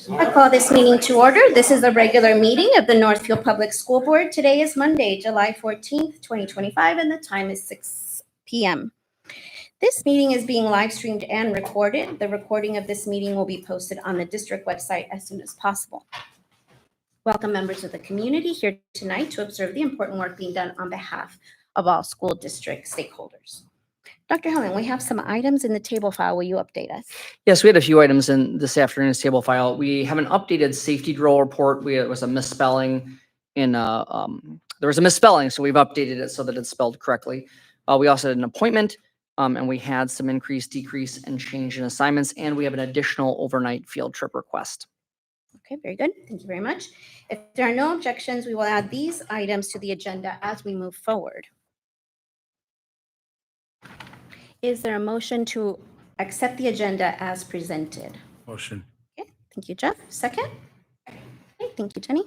I call this meeting to order. This is a regular meeting of the Northfield Public School Board. Today is Monday, July 14th, 2025, and the time is 6 p.m. This meeting is being live streamed and recorded. The recording of this meeting will be posted on the district website as soon as possible. Welcome members of the community here tonight to observe the important work being done on behalf of all school district stakeholders. Dr. Helen, we have some items in the table file. Will you update us? Yes, we had a few items in this afternoon's table file. We have an updated safety drill report. It was a misspelling in there was a misspelling, so we've updated it so that it's spelled correctly. We also had an appointment, and we had some increase, decrease, and change in assignments, and we have an additional overnight field trip request. Okay, very good. Thank you very much. If there are no objections, we will add these items to the agenda as we move forward. Is there a motion to accept the agenda as presented? Motion. Okay, thank you, Jeff. Second? Okay, thank you, Jenny.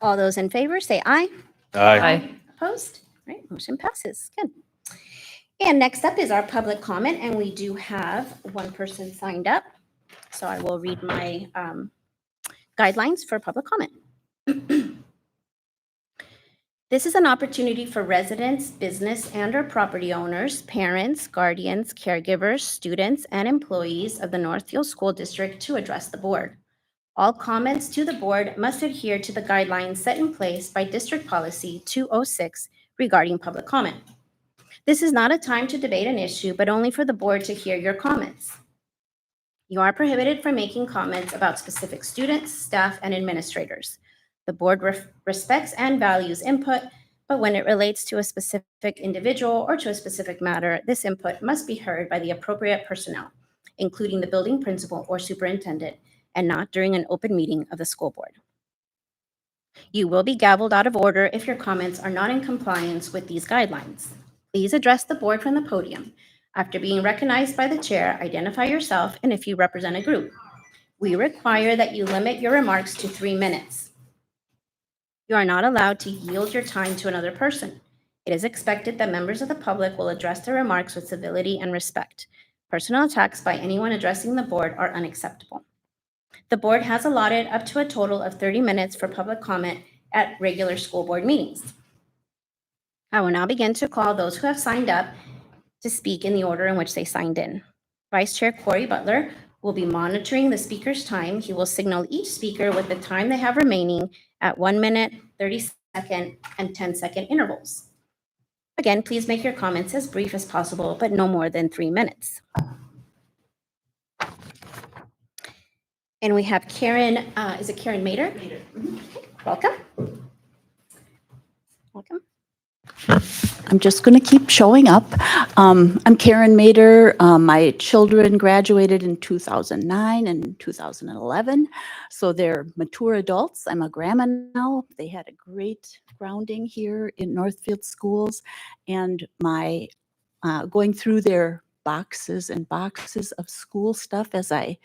All those in favor say aye. Aye. Opposed? All right, motion passes. Good. And next up is our public comment, and we do have one person signed up. So I will read my guidelines for public comment. This is an opportunity for residents, business, and/or property owners, parents, guardians, caregivers, students, and employees of the Northfield School District to address the board. All comments to the board must adhere to the guidelines set in place by District Policy 206 regarding public comment. This is not a time to debate an issue, but only for the board to hear your comments. You are prohibited from making comments about specific students, staff, and administrators. The board respects and values input, but when it relates to a specific individual or to a specific matter, this input must be heard by the appropriate personnel, including the building principal or superintendent, and not during an open meeting of the school board. You will be gavelled out of order if your comments are not in compliance with these guidelines. Please address the board from the podium. After being recognized by the chair, identify yourself and if you represent a group. We require that you limit your remarks to 3 minutes. You are not allowed to yield your time to another person. It is expected that members of the public will address their remarks with civility and respect. Personal attacks by anyone addressing the board are unacceptable. The board has allotted up to a total of 30 minutes for public comment at regular school board meetings. I will now begin to call those who have signed up to speak in the order in which they signed in. Vice Chair Corey Butler will be monitoring the speaker's time. He will signal each speaker with the time they have remaining at 1 minute, 30-second, and 10-second intervals. Again, please make your comments as brief as possible, but no more than 3 minutes. And we have Karen, is it Karen Mader? Mader. Mm-hmm. Welcome. Welcome. I'm just going to keep showing up. I'm Karen Mader. My children graduated in 2009 and 2011, so they're mature adults. I'm a grandma now. They had a great grounding here in Northfield schools, and my going through their boxes and boxes of school stuff as I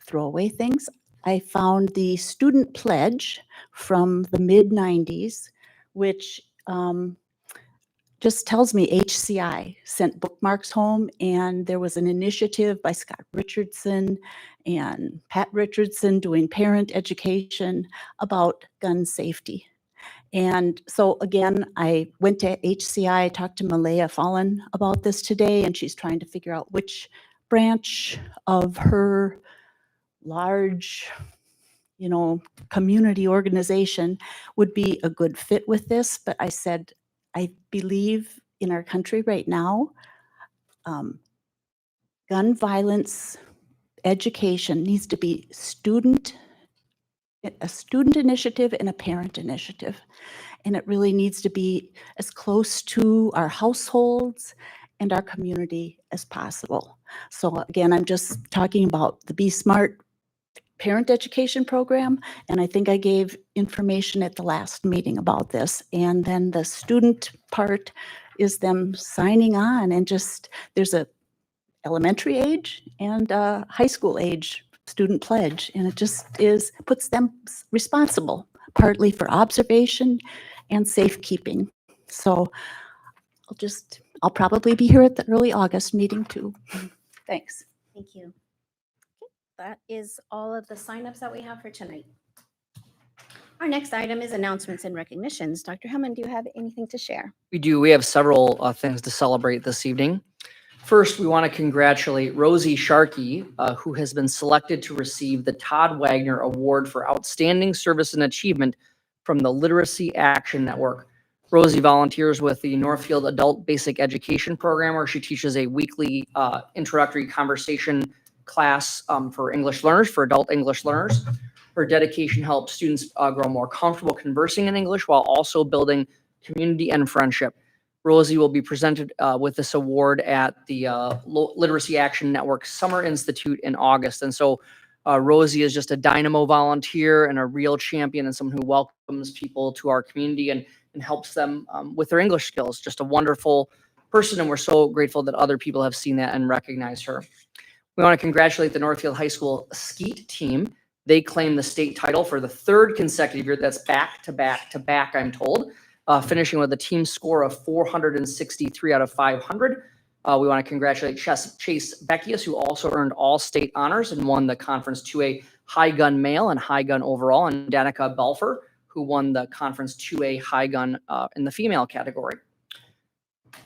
throw away things, I found the student pledge from the mid-90s, which just tells me HCI sent bookmarks home, and there was an initiative by Scott Richardson and Pat Richardson doing parent education about gun safety. And so again, I went to HCI, talked to Malaya Fallon about this today, and she's trying to figure out which branch of her large, community organization would be a good fit with this. But I said, I believe in our country right now, gun violence education needs to be a student initiative and a parent initiative. And it really needs to be as close to our households and our community as possible. So again, I'm just talking about the Be Smart parent education program, and I think I gave information at the last meeting about this. And then the student part is them signing on, and just there's a elementary age and a high school age student pledge, and it just puts them responsible partly for observation and safekeeping. So I'll probably be here at the early August meeting too. Thanks. Thank you. That is all of the signups that we have for tonight. Our next item is announcements and recognitions. Dr. Hellman, do you have anything to share? We do. We have several things to celebrate this evening. First, we want to congratulate Rosie Sharkey, who has been selected to receive the Todd Wagner Award for Outstanding Service and Achievement from the Literacy Action Network. Rosie volunteers with the Northfield Adult Basic Education Program, where she teaches a weekly introductory conversation class for English learners, for adult English learners. Her dedication helps students grow more comfortable conversing in English while also building community and friendship. Rosie will be presented with this award at the Literacy Action Network Summer Institute in August. And so Rosie is just a dynamo volunteer and a real champion and someone who welcomes people to our community and helps them with their English skills. Just a wonderful person, and we're so grateful that other people have seen that and recognized her. We want to congratulate the Northfield High School skeet team. They claimed the state title for the third consecutive year. That's back to back to back, I'm told. Finishing with a team score of 463 out of 500. We want to congratulate Chase Beckius, who also earned all state honors and won the Conference 2A High Gun Male and High Gun Overall, and Danica Belfer, who won the Conference 2A High Gun in the female category.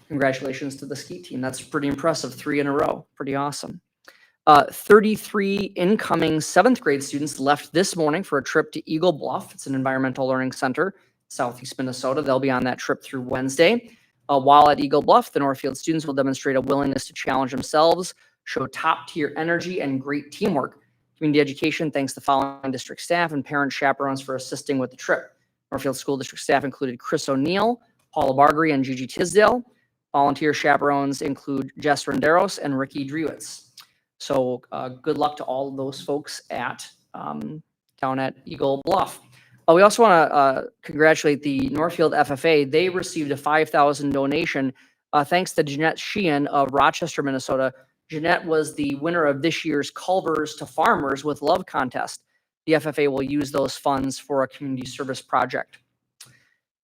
Congratulations to the skeet team. That's pretty impressive. 3 in a row. Pretty awesome. 33 incoming 7th grade students left this morning for a trip to Eagle Bluff. It's an environmental learning center, Southeast Minnesota. They'll be on that trip through Wednesday. While at Eagle Bluff, the Northfield students will demonstrate a willingness to challenge themselves, show top-tier energy, and great teamwork. Community Education thanks the following district staff and parent chaperones for assisting with the trip. Northfield School District staff included Chris O'Neill, Paula Bargery, and Gigi Tisdale. Volunteer chaperones include Jess Renderos and Ricky Drewitz. So good luck to all of those folks at down at Eagle Bluff. We also want to congratulate the Northfield FFA. They received a $5,000 donation thanks to Jeanette Sheehan of Rochester, Minnesota. Jeanette was the winner of this year's Culvers to Farmers with Love contest. The FFA will use those funds for a community service project.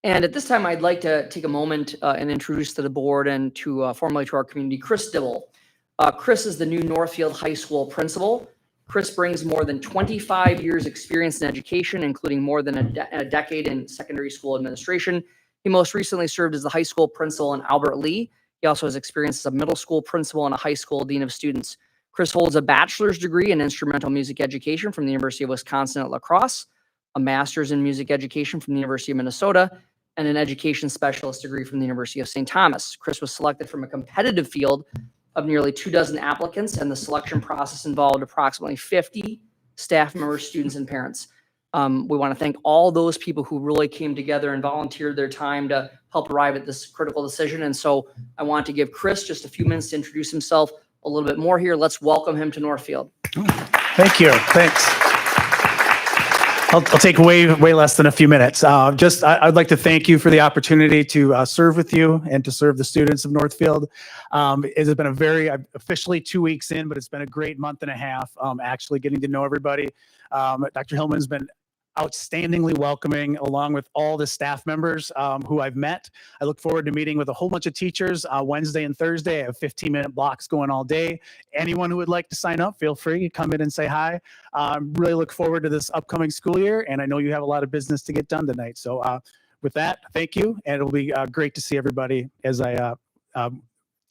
And at this time, I'd like to take a moment and introduce to the board and to formally to our community, Chris Dibble. Chris is the new Northfield High School principal. Chris brings more than 25 years experience in education, including more than a decade in secondary school administration. He most recently served as the high school principal in Albert Lee. He also has experience as a middle school principal and a high school dean of students. Chris holds a bachelor's degree in instrumental music education from the University of Wisconsin at La Crosse, a master's in music education from the University of Minnesota, and an education specialist degree from the University of St. Thomas. Chris was selected from a competitive field of nearly 24 applicants, and the selection process involved approximately 50 staff members, students, and parents. We want to thank all those people who really came together and volunteered their time to help arrive at this critical decision. And so I want to give Chris just a few minutes to introduce himself a little bit more here. Let's welcome him to Northfield. Thank you. Thanks. I'll take way less than a few minutes. I'd like to thank you for the opportunity to serve with you and to serve the students of Northfield. It has been officially 2 weeks in, but it's been a great month and a half actually getting to know everybody. Dr. Hillman has been outstandingly welcoming, along with all the staff members who I've met. I look forward to meeting with a whole bunch of teachers Wednesday and Thursday. I have 15-minute blocks going all day. Anyone who would like to sign up, feel free to come in and say hi. Really look forward to this upcoming school year, and I know you have a lot of business to get done tonight. So with that, thank you, and it'll be great to see everybody as I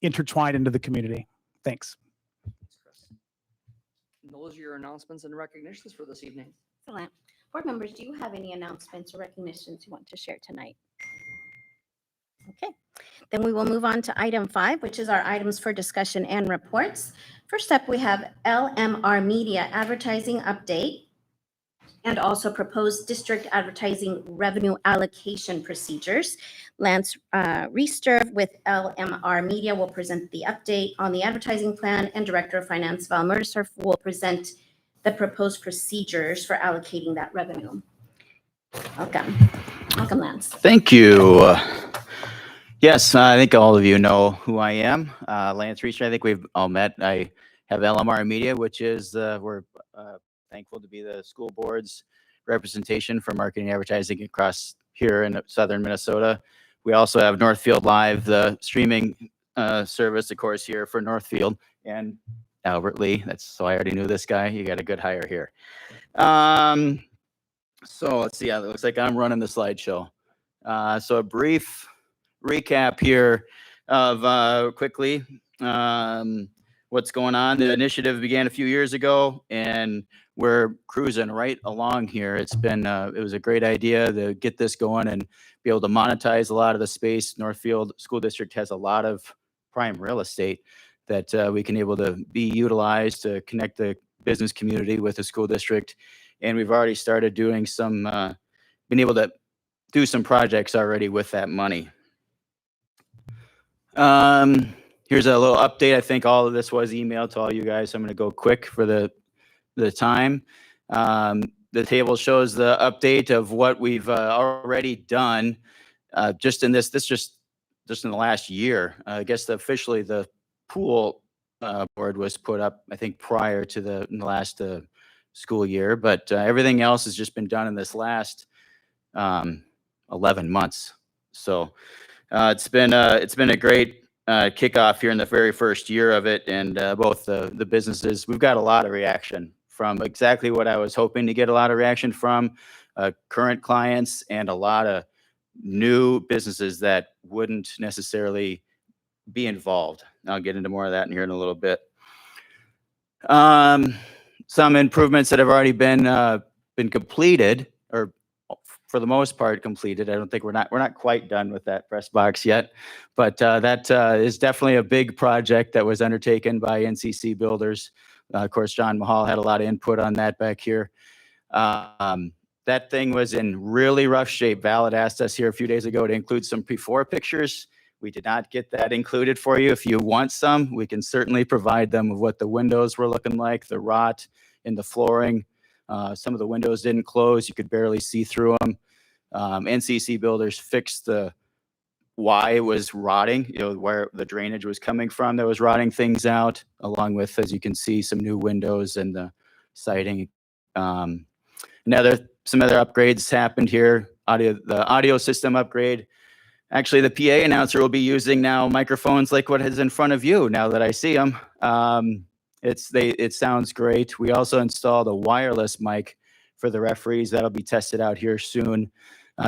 intertwine into the community. Thanks. Thanks, Chris. And those are your announcements and recognitions for this evening. Excellent. Board members, do you have any announcements or recognitions you want to share tonight? Okay, then we will move on to item 5, which is our items for discussion and reports. First up, we have LMR Media advertising update and also proposed district advertising revenue allocation procedures. Lance Reister with LMR Media will present the update on the advertising plan, and Director of Finance Val Mercer will present the proposed procedures for allocating that revenue. Welcome. Welcome, Lance. Thank you. Yes, I think all of you know who I am. Lance Reister. I think we've all met. I have LMR Media, which is we're thankful to be the school board's representation for marketing and advertising across here in southern Minnesota. We also have Northfield Live, the streaming service, of course, here for Northfield. And Albert Lee. So I already knew this guy. You got a good hire here. So let's see. It looks like I'm running the slideshow. So a brief recap here of quickly what's going on. The initiative began a few years ago, and we're cruising right along here. It's been it was a great idea to get this going and be able to monetize a lot of the space. Northfield School District has a lot of prime real estate that we can able to be utilized to connect the business community with the school district. And we've already started doing some, been able to do some projects already with that money. Here's a little update. I think all of this was emailed to all you guys. So I'm going to go quick for the time. The table shows the update of what we've already done just in just in the last year. I guess officially the pool board was put up, I think, prior to the last school year, but everything else has just been done in this last 11 months. So it's been a great kickoff here in the very first year of it, and both the businesses, we've got a lot of reaction from exactly what I was hoping to get a lot of reaction from current clients and a lot of new businesses that wouldn't necessarily be involved. I'll get into more of that in here in a little bit. Some improvements that have already been completed, or for the most part completed. I don't think we're not quite done with that press box yet, but that is definitely a big project that was undertaken by NCC Builders. Of course, John Mahal had a lot of input on that back here. That thing was in really rough shape. Val had asked us here a few days ago to include some before pictures. We did not get that included for you. If you want some, we can certainly provide them of what the windows were looking like, the rot in the flooring. Some of the windows didn't close. You could barely see through them. NCC Builders fixed why it was rotting, where the drainage was coming from that was rotting things out, along with, as you can see, some new windows and the siding. Some other upgrades happened here. The audio system upgrade. Actually, the PA announcer will be using now microphones like what is in front of you now that I see them. It sounds great. We also installed a wireless mic for the referees. That'll be tested out here soon.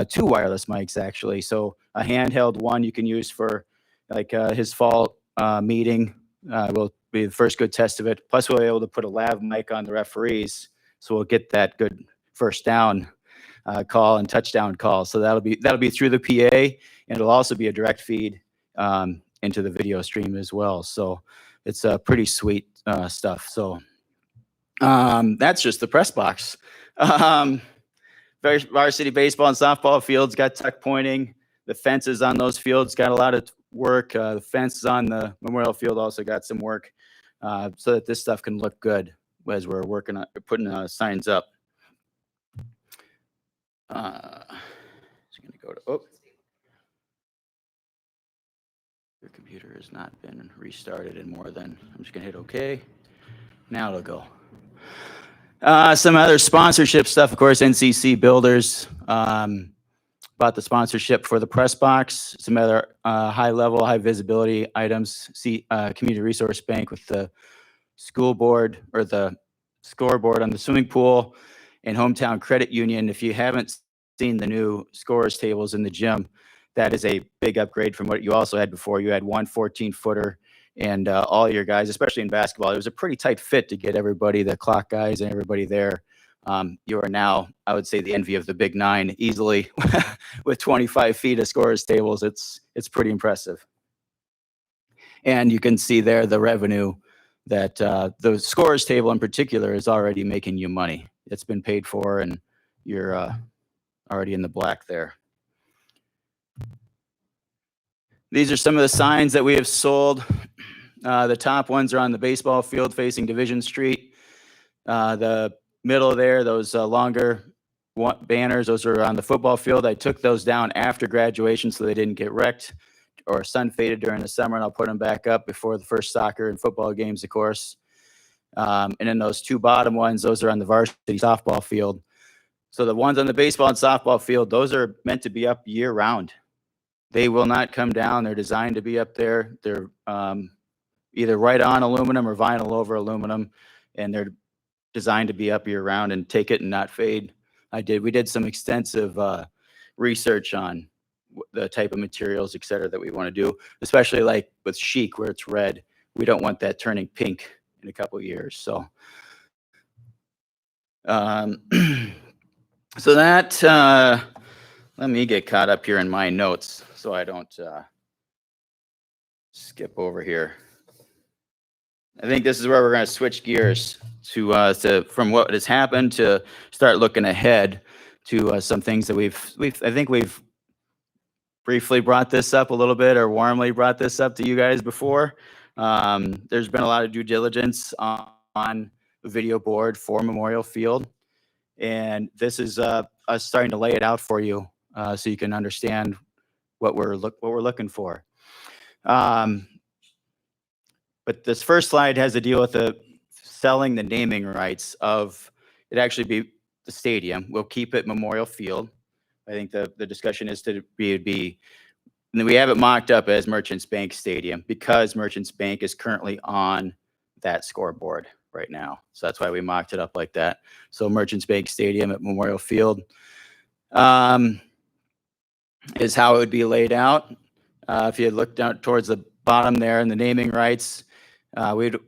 2 wireless mics, actually. So a handheld one you can use for like his fall meeting will be the first good test of it. Plus, we'll be able to put a lav mic on the referees. So we'll get that good first down call and touchdown call. So that'll be through the PA, and it'll also be a direct feed into the video stream as well. So it's pretty sweet stuff. So that's just the press box. Varsity baseball and softball fields got tuck pointing. The fences on those fields got a lot of work. The fences on the Memorial Field also got some work so that this stuff can look good as we're working on putting signs up. It's going to go to, your computer has not been restarted in more than, I'm just going to hit OK. Now it'll go. Some other sponsorship stuff, of course, NCC Builders bought the sponsorship for the press box, some other high level, high visibility items, Community Resource Bank with the school board or the scoreboard on the swimming pool, and Hometown Credit Union. If you haven't seen the new scores tables in the gym, that is a big upgrade from what you also had before. You had one 14-footer. And all your guys, especially in basketball, it was a pretty tight fit to get everybody, the clock guys and everybody there. You are now, I would say, the envy of the Big Nine easily with 25 feet of scorers tables. It's pretty impressive. And you can see there the revenue that the scorers table in particular is already making you money. It's been paid for, and you're already in the black there. These are some of the signs that we have sold. The top ones are on the baseball field facing Division Street. The middle there, those longer banners, those are on the football field. I took those down after graduation so they didn't get wrecked or sun faded during the summer, and I'll put them back up before the first soccer and football games, of course. And then those 2 bottom ones, those are on the varsity softball field. So the ones on the baseball and softball field, those are meant to be up year round. They will not come down. They're designed to be up there. They're either right on aluminum or vinyl over aluminum, and they're designed to be up year round and take it and not fade. We did some extensive research on the type of materials, et cetera, that we want to do, especially like with chic where it's red. We don't want that turning pink in a couple of years. So, so that, let me get caught up here in my notes so I don't skip over here. I think this is where we're going to switch gears to from what has happened to start looking ahead to some things that I think we've briefly brought this up a little bit or warmly brought this up to you guys before. There's been a lot of due diligence on the video board for Memorial Field. And this is us starting to lay it out for you so you can understand what we're looking for. But this first slide has to deal with selling the naming rights of it. Actually, be the stadium. We'll keep it Memorial Field. I think the discussion is to be, and then we have it mocked up as Merchants Bank Stadium because Merchants Bank is currently on that scoreboard right now. So that's why we mocked it up like that. So Merchants Bank Stadium at Memorial Field is how it would be laid out. If you look down towards the bottom there in the naming rights, we're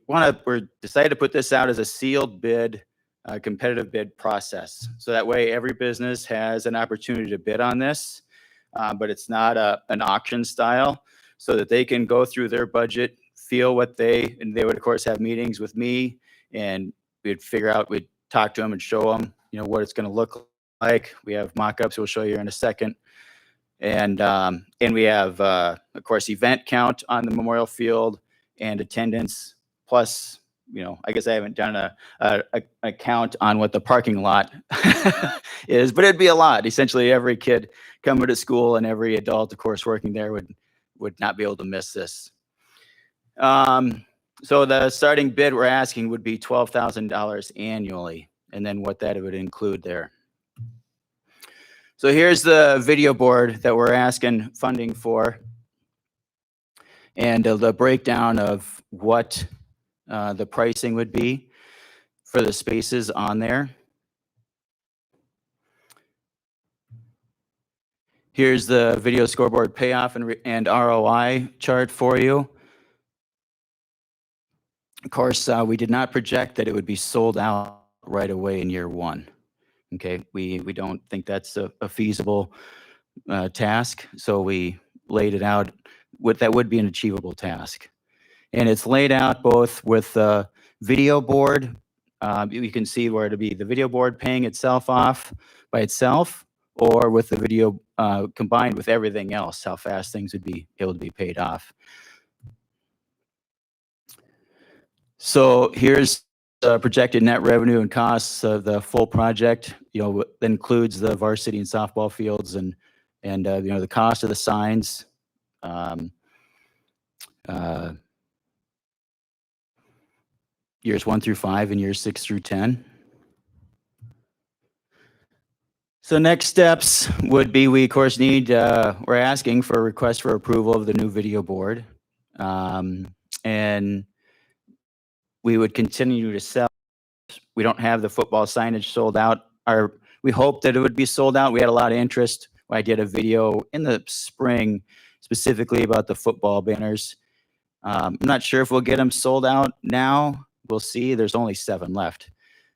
decided to put this out as a sealed bid, competitive bid process. So that way every business has an opportunity to bid on this, but it's not an auction style, so that they can go through their budget, feel and they would of course have meetings with me, and we'd talk to them and show them, what it's going to look like. We have mock-ups we'll show you in a second. And we have, of course, event count on the Memorial Field and attendance. Plus, I guess I haven't done a count on what the parking lot is, but it'd be a lot. Essentially, every kid coming to school and every adult, of course, working there would not be able to miss this. So the starting bid we're asking would be $12,000 annually, and then what that would include there. So here's the video board that we're asking funding for, and the breakdown of what the pricing would be for the spaces on there. Here's the video scoreboard payoff and ROI chart for you. Of course, we did not project that it would be sold out right away in year one. Okay, we don't think that's a feasible task, so we laid it out that would be an achievable task. And it's laid out both with the video board. You can see where to be the video board paying itself off by itself, or with the video combined with everything else, how fast things would be able to be paid off. So here's projected net revenue and costs of the full project. That includes the varsity and softball fields and the cost of the signs. Years 1 through 5 and years 6 through 10. So next steps would be, we of course we're asking for a request for approval of the new video board. And we would continue to sell. We don't have the football signage sold out. We hoped that it would be sold out. We had a lot of interest. I did a video in the spring specifically about the football banners. I'm not sure if we'll get them sold out now. We'll see. There's only 7 left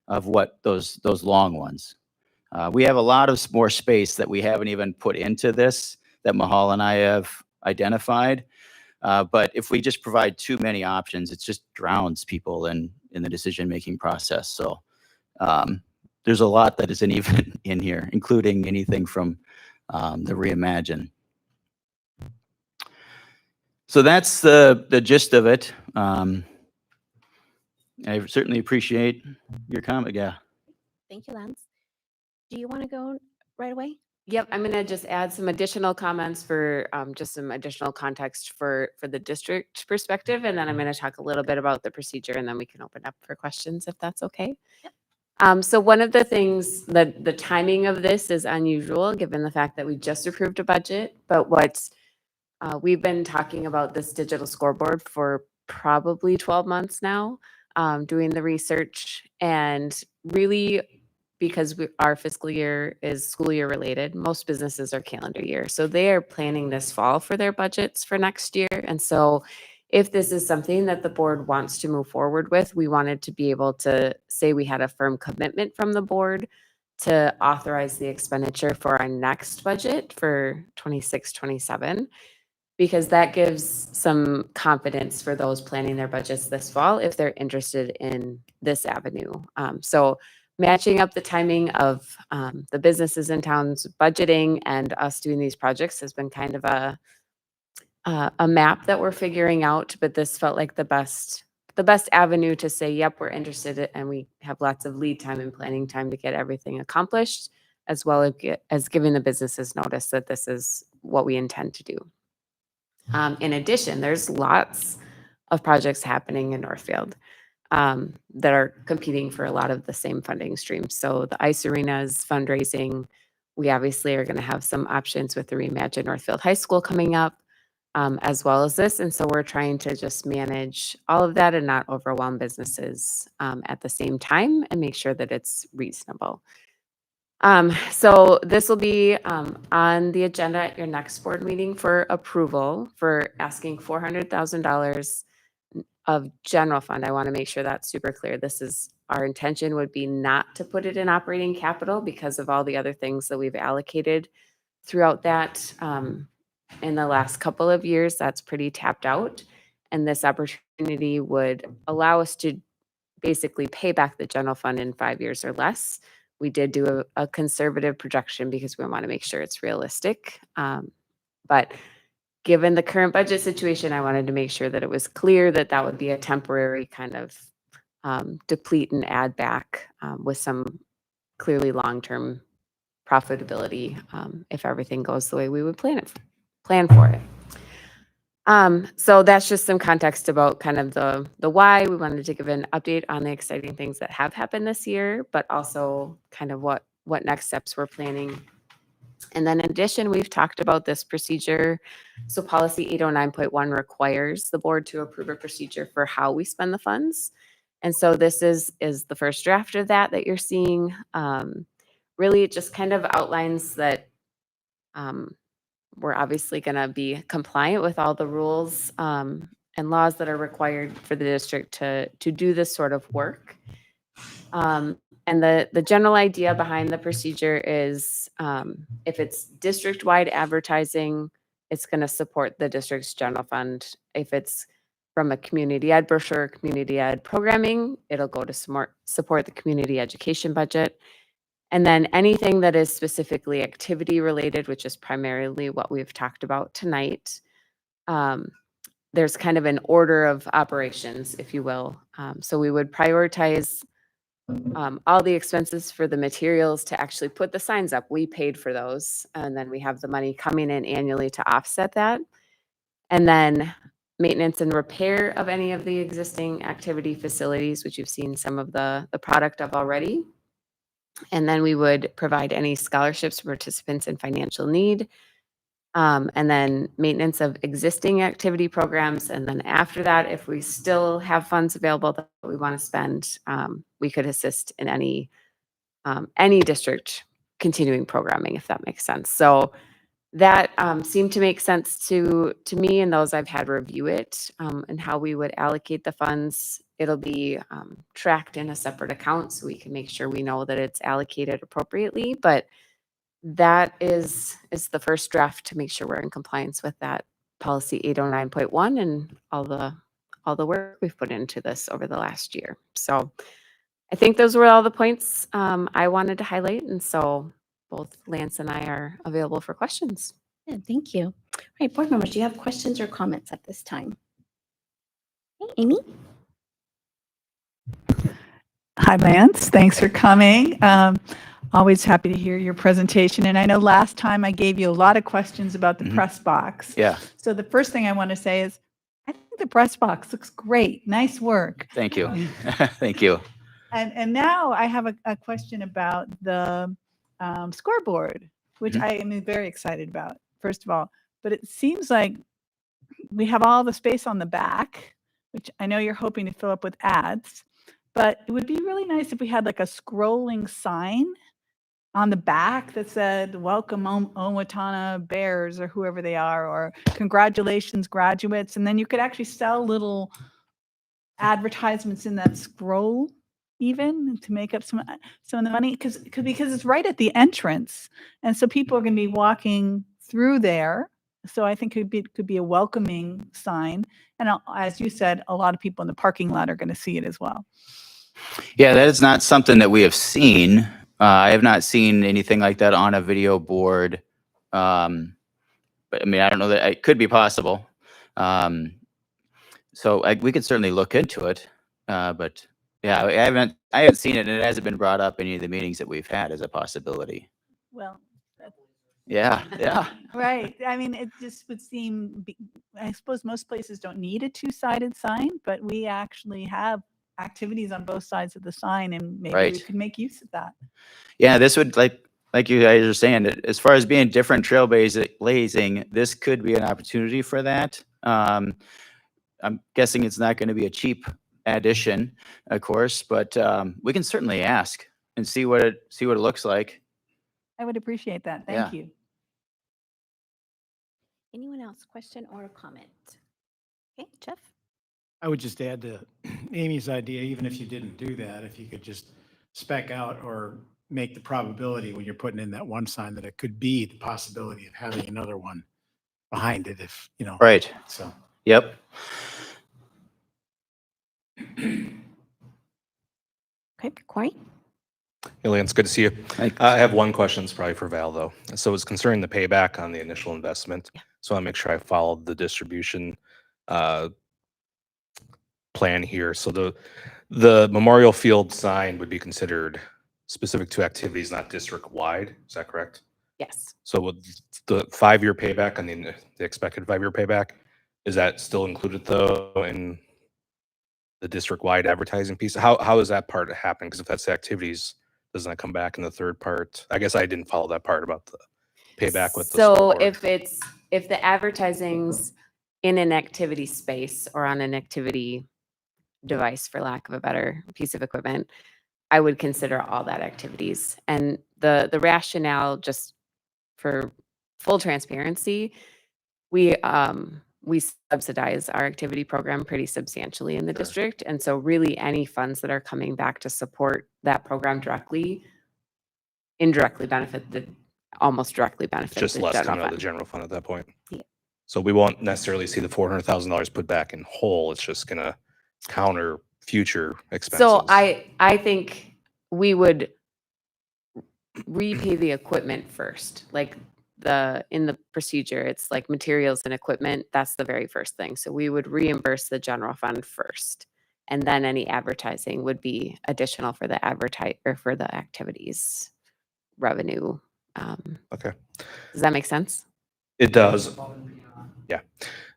of those long ones. We have a lot of more space that we haven't even put into this that Mahal and I have identified. But if we just provide too many options, it just drowns people in the decision-making process. So there's a lot that isn't even in here, including anything from the Reimagine. So that's the gist of it. I certainly appreciate your comment. Yeah. Thank you, Lance. Do you want to go right away? Yep, I'm going to just add some additional comments for just some additional context for the district perspective, and then I'm going to talk a little bit about the procedure, and then we can open up for questions if that's okay. Yep. So one of the things that the timing of this is unusual given the fact that we just approved a budget, but we've been talking about this digital scoreboard for probably 12 months now, doing the research, and really because our fiscal year is school year related, most businesses are calendar year. So they are planning this fall for their budgets for next year. And so if this is something that the board wants to move forward with, we wanted to be able to say we had a firm commitment from the board to authorize the expenditure for our next budget for 26-27, because that gives some confidence for those planning their budgets this fall if they're interested in this avenue. So matching up the timing of the businesses in town's budgeting and us doing these projects has been kind of a map that we're figuring out, but this felt like the best avenue to say, yep, we're interested, and we have lots of lead time and planning time to get everything accomplished, as well as giving the businesses notice that this is what we intend to do. In addition, there's lots of projects happening in Northfield that are competing for a lot of the same funding streams. So the ice arenas fundraising, we obviously are going to have some options with the Reimagine Northfield High School coming up, as well as this. And so we're trying to just manage all of that and not overwhelm businesses at the same time and make sure that it's reasonable. So this will be on the agenda at your next board meeting for approval for asking $400,000 of general fund. I want to make sure that's super clear. This is, our intention would be not to put it in operating capital because of all the other things that we've allocated throughout that. In the last couple of years, that's pretty tapped out. And this opportunity would allow us to basically pay back the general fund in 5 years or less. We did do a conservative projection because we want to make sure it's realistic. But given the current budget situation, I wanted to make sure that it was clear that that would be a temporary kind of deplete and add back with some clearly long-term profitability if everything goes the way we would plan for it. So that's just some context about kind of the why. We wanted to give an update on the exciting things that have happened this year, but also kind of what next steps we're planning. And then in addition, we've talked about this procedure. So policy 809.1 requires the board to approve a procedure for how we spend the funds. And so this is the first draft of that you're seeing. Really, it just kind of outlines that we're obviously going to be compliant with all the rules and laws that are required for the district to do this sort of work. And the general idea behind the procedure is if it's district-wide advertising, it's going to support the district's general fund. If it's from a community ed brochure, community ed programming, it'll go to support the community education budget. And then anything that is specifically activity related, which is primarily what we've talked about tonight, there's kind of an order of operations, if you will. So we would prioritize all the expenses for the materials to actually put the signs up. We paid for those, and then we have the money coming in annually to offset that. And then maintenance and repair of any of the existing activity facilities, which you've seen some of the product of already. And then we would provide any scholarships for participants in financial need. And then maintenance of existing activity programs. And then after that, if we still have funds available that we want to spend, we could assist in any district continuing programming, if that makes sense. So that seemed to make sense to me and those I've had review it, and how we would allocate the funds. It'll be tracked in a separate account so we can make sure we know that it's allocated appropriately. But that is the first draft to make sure we're in compliance with that policy 809.1 and all the work we've put into this over the last year. So I think those were all the points I wanted to highlight. And so both Lance and I are available for questions. Yeah, thank you. All right, board members, do you have questions or comments at this time? Okay, Amy? Hi, Lance. Thanks for coming. Always happy to hear your presentation. And I know last time I gave you a lot of questions about the press box. Yeah, So the first thing I want to say is, I think the press box looks great. Nice work. thank you. Thank you. And now I have a question about the scoreboard, which I am very excited about, first of all. But it seems like we have all the space on the back, which I know you're hoping to fill up with ads, but it would be really nice if we had like a scrolling sign on the back that said, welcome Owatonna Bears or whoever they are, or congratulations graduates. And then you could actually sell little advertisements in that scroll even to make up some of the money because it's right at the entrance. And so people are going to be walking through there. So I think it could be a welcoming sign. And as you said, a lot of people in the parking lot are going to see it as well. Yeah, that is not something that we have seen. I have not seen anything like that on a video board. But I mean, I don't know that it could be possible. So we could certainly look into it. But yeah, I haven't seen it, and it hasn't been brought up in any of the meetings that we've had as a possibility. Well, Yeah, yeah. right. I mean, it just would seem, I suppose most places don't need a two-sided sign, but we actually have activities on both sides of the sign, and maybe we Right. could make use of that. Yeah, this would like you guys are saying, as far as being different trailblazing, this could be an opportunity for that. I'm guessing it's not going to be a cheap addition, of course, but we can certainly ask and see what it looks like. I would appreciate that. Yeah. Thank you. Anyone else, question or comment? Okay, Jeff? I would just add to Amy's idea, even if you didn't do that, if you could just spec out or make the probability when you're putting in that one sign that it could be the possibility of having another one behind it if, you know. Right. So. Yep. Okay, Corey? Hey, Lance, good to see you. Thanks. I have one question, it's probably for Val, though. So it's concerning the payback on the initial investment. So I want to make sure I followed the distribution plan here. So the Memorial Field sign would be considered specific to activities, not district-wide. Is that correct? Yes. So with the 5-year payback on the expected 5-year payback, is that still included, though, in the district-wide advertising piece? How does that part happen? Because if that's the activities, doesn't that come back in the third part? I guess I didn't follow that part about the payback with the So scoreboard. if the advertising's in an activity space or on an activity device, for lack of a better piece of equipment, I would consider all that activities. And the rationale, just for full transparency, we subsidize our activity program pretty substantially in the district. And so really any funds that are coming back to support that program directly, indirectly almost directly benefit Just the less general coming out of fund. the general fund at that point. Yeah. So we won't necessarily see the $400,000 put back in whole. It's just gonna counter future expenses. So I think we would repay the equipment first. Like in the procedure, it's like materials and equipment. That's the very first thing. So we would reimburse the general fund first. And then any advertising would be additional for the for the activities revenue. Okay. Does that make sense? It does. Yeah.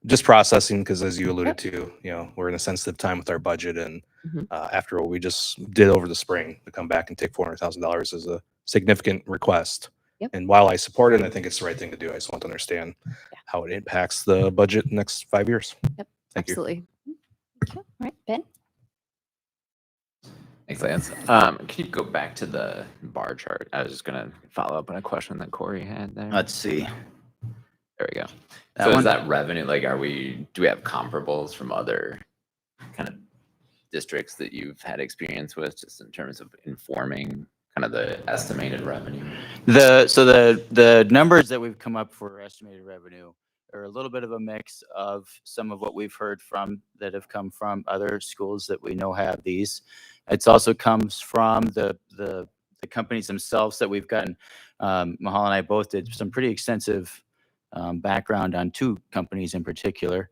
Just processing, because as you alluded Yep. to, we're in a sensitive time with our budget, and Mhm. after what we just did over the spring, to come back and take $400,000 is a significant request. Yep. And while I support it, and I think it's the right thing to do, I just want to understand how it impacts the budget next 5 years. Yep. Thank you. Absolutely. Thank you. All right, Ben? Thanks, Lance. Can you go back to the bar chart? I was just gonna follow up on a question that Corey had there. Let's see. There we go. That So one? is that revenue, like, do we have comparables from other kind of districts that you've had experience with, just in terms of informing kind of the estimated revenue? The numbers that we've come up for estimated revenue are a little bit of a mix of some of what we've heard from that have come from other schools that we know have these. It's also comes from the companies themselves that we've gotten. Mahal and I both did some pretty extensive background on 2 companies in particular,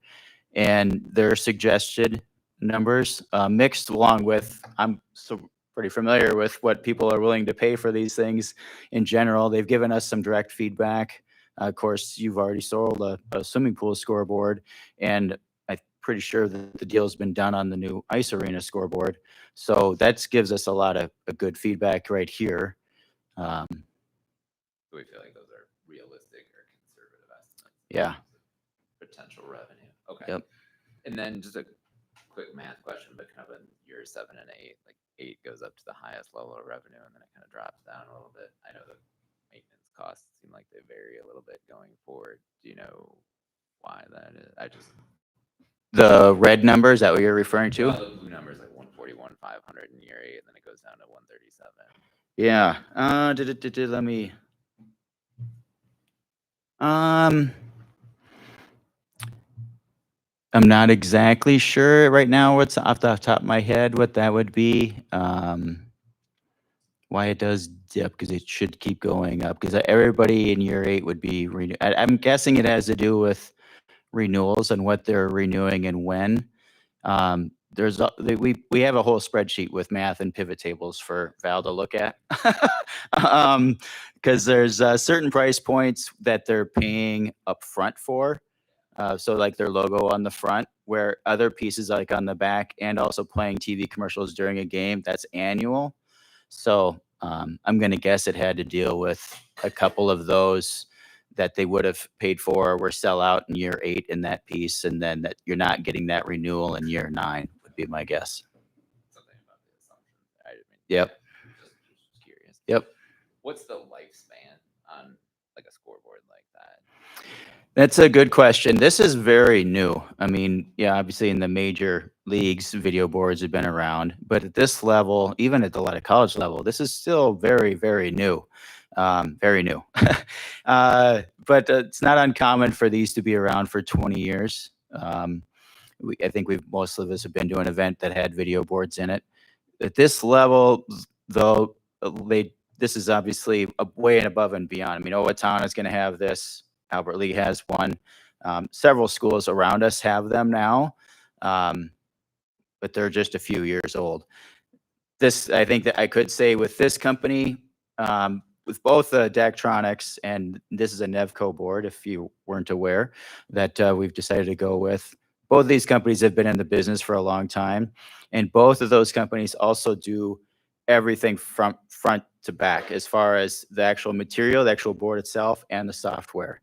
and their suggested numbers mixed along with, I'm so pretty familiar with what people are willing to pay for these things in general. They've given us some direct feedback. Of course, you've already sold a swimming pool scoreboard, and I'm pretty sure that the deal's been done on the new ice arena scoreboard. So that gives us a lot of good feedback right here. Do we feel like those are realistic or conservative estimates? Yeah. Potential revenue. Okay. Yep. And then just a quick math question, but kind of in year 7 and 8, like 8 goes up to the highest level of revenue and then it kind of drops down a little bit. I know the maintenance costs seem like they vary a little bit going forward. Do you know why that is? I just, The red number, is that what you're referring to? well, the blue number is like 141, 500 in year 8, and then it goes down to 137. Yeah. Let me. I'm not exactly sure right now what's off the top of my head what that would be. Why it does dip, because it should keep going up, because everybody in year 8 would be I'm guessing it has to do with renewals and what they're renewing and when. We have a whole spreadsheet with math and pivot tables for Val to look at. Because there's certain price points that they're paying upfront for. So like their logo on the front, where other pieces like on the back and also playing TV commercials during a game, that's annual. So I'm going to guess it had to deal with a couple of those that they would have paid for were sell out in year 8 in that piece, and then that you're not getting that renewal in year 9 would be my guess. Something about the assumptions. I mean, Yep. just curious. Yep. What's the lifespan on like a scoreboard like that? That's a good question. This is very new. I mean, yeah, obviously in the major leagues, video boards have been around, but at this level, even at the lot of college level, this is still very, very new. Very new. But it's not uncommon for these to be around for 20 years. I think most of us have been to an event that had video boards in it. At this level, though, this is obviously way and above and beyond. I mean, Owatonna is going to have this. Albert Lee has one. Several schools around us have them now, but they're just a few years old. I think that I could say with this company, with both Daktronics, and this is a Nevco board, if you weren't aware, that we've decided to go with. Both of these companies have been in the business for a long time, and both of those companies also do everything from front to back, as far as the actual material, the actual board itself, and the software,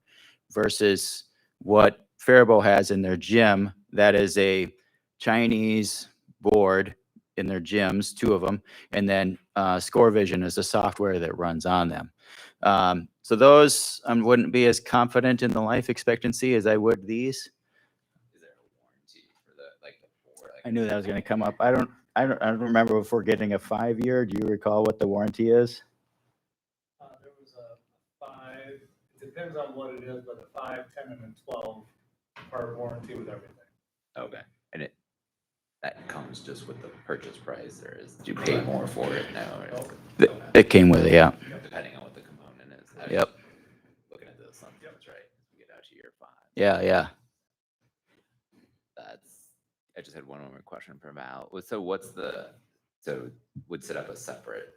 versus what Faribault has in their gym. That is a Chinese board in their gyms, 2 of them, and then ScoreVision is the software that runs on them. So those, I wouldn't be as confident in the life expectancy as I would these. Is there a warranty for the like the board? Like, I knew that was going to come up. I don't remember if we're getting a 5-year. Do you recall what the warranty is? There was a 5, it depends on what it is, but a 5, 10, and a 12 part warranty with everything. okay, and that comes just with the purchase price, or do you pay more for it now? Or It came with it, yeah. depending on what the component is. Yep. Looking at the assumptions, right? We get out to year 5. Yeah. I just had one more question for Val. So would set up a separate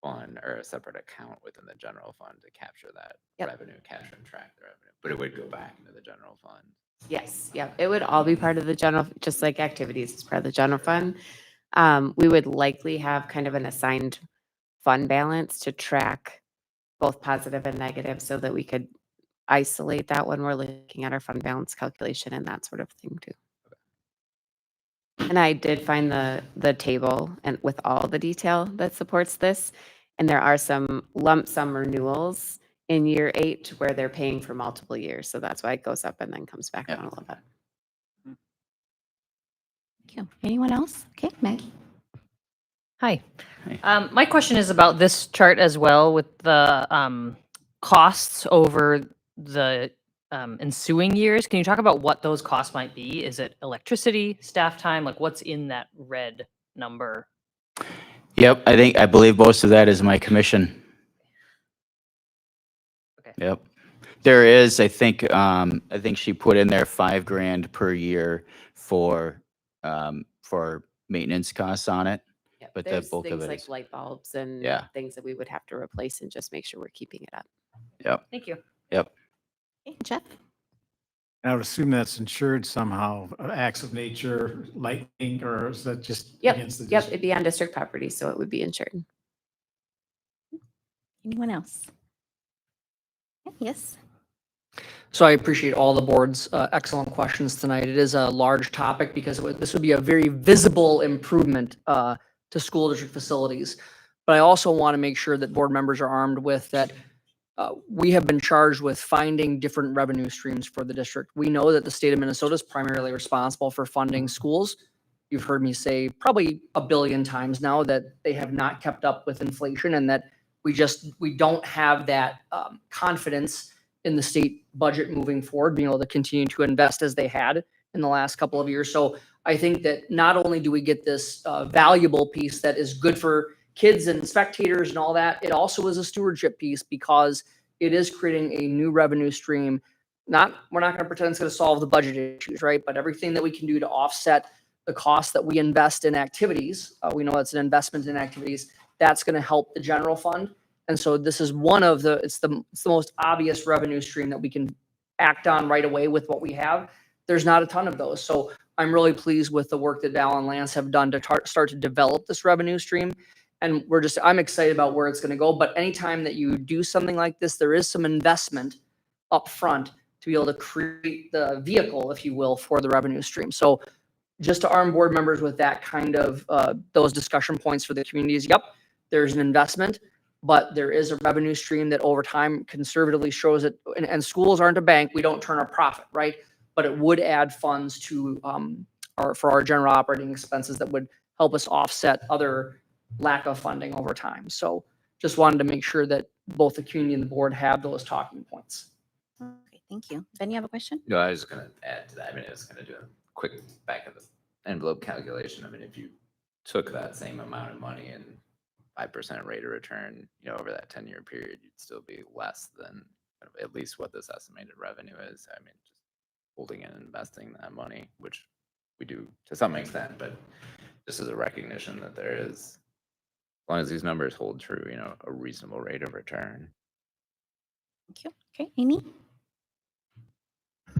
fund or a separate account within the general fund to capture that Yep. revenue, capture and track the revenue, but it would go back into the general fund. Yes, yeah, it would all be part of the general, just like activities as part of the general fund. We would likely have kind of an assigned fund balance to track both positive and negative so that we could isolate that when we're looking at our fund balance calculation and that sort of thing too. And I did find the table and with all the detail that supports this. And there are some lump sum renewals in year 8 where they're paying for multiple years. So that's why it goes up and then comes back Yeah. down a little bit. Thank you. Anyone else? Okay, Maggie. Hi. Hi. My question is about this chart as well, with the costs over the ensuing years. Can you talk about what those costs might be? Is it electricity, staff time? Like what's in that red number? Yep. I believe most of that is my commission. Okay. Yep. There is, I think she put in there $5,000 per year for maintenance costs on it. Yep, But the there's bulk of things it like is- light bulbs and Yeah. things that we would have to replace and just make sure we're keeping it up. Yep. Thank you. Yep. Okay, Jeff. I would assume that's insured somehow, acts of nature, lightning, or is that just Yep, against the yep, district? it'd be on district property, so it would be insured. Anyone else? Yes. So I appreciate all the board's excellent questions tonight. It is a large topic because this would be a very visible improvement to school district facilities. But I also want to make sure that board members are armed with that we have been charged with finding different revenue streams for the district. We know that the state of Minnesota is primarily responsible for funding schools. You've heard me say probably a billion times now that they have not kept up with inflation and that we don't have that confidence in the state budget moving forward, being able to continue to invest as they had in the last couple of years. So I think that not only do we get this valuable piece that is good for kids and spectators and all that, it also is a stewardship piece because it is creating a new revenue stream. We're not going to pretend it's going to solve the budget issues, right? But everything that we can do to offset the cost that we invest in activities, we know it's an investment in activities, that's going to help the general fund. And so this is it's the most obvious revenue stream that we can act on right away with what we have. There's not a ton of those. So I'm really pleased with the work that Val and Lance have done to start to develop this revenue stream. And I'm excited about where it's going to go. But anytime that you do something like this, there is some investment up front to be able to create the vehicle, if you will, for the revenue stream. So just to arm board members with that kind of those discussion points for the communities. Yep, there's an investment, but there is a revenue stream that over time conservatively shows it. And schools aren't a bank; we don't turn a profit, right? But it would add funds to for our general operating expenses that would help us offset other lack of funding over time. So just wanted to make sure that both the community and the board have those talking points. Okay, thank you. Ben, you have a question? No, I was just gonna add to that. I mean, I was gonna do a quick back of the envelope calculation. I mean, if you took that same amount of money and 5% rate of return, over that 10-year period, you'd still be less than at least what this estimated revenue is. I mean, just holding and investing that money, which we do to some extent, but this is a recognition that there is, as long as these numbers hold true, a reasonable rate of return. Thank you. Okay, Amy?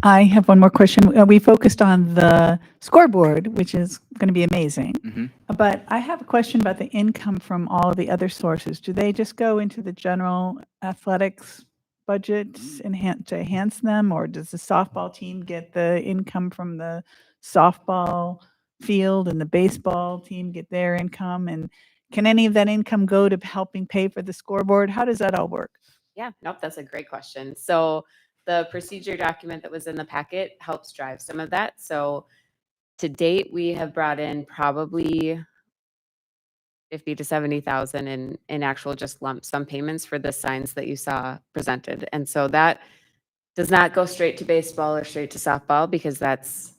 I have one more question. We focused on the scoreboard, which is going to be amazing. Mhm. But I have a question about the income from all of the other sources. Do they just go into the general athletics budgets to enhance them? Or does the softball team get the income from the softball field and the baseball team get their income? And can any of that income go to helping pay for the scoreboard? How does that all work? Yeah, nope, that's a great question. So the procedure document that was in the packet helps drive some of that. So to date, we have brought in probably 50 to 70,000 in actual just lump sum payments for the signs that you saw presented. And so that does not go straight to baseball or straight to softball because that's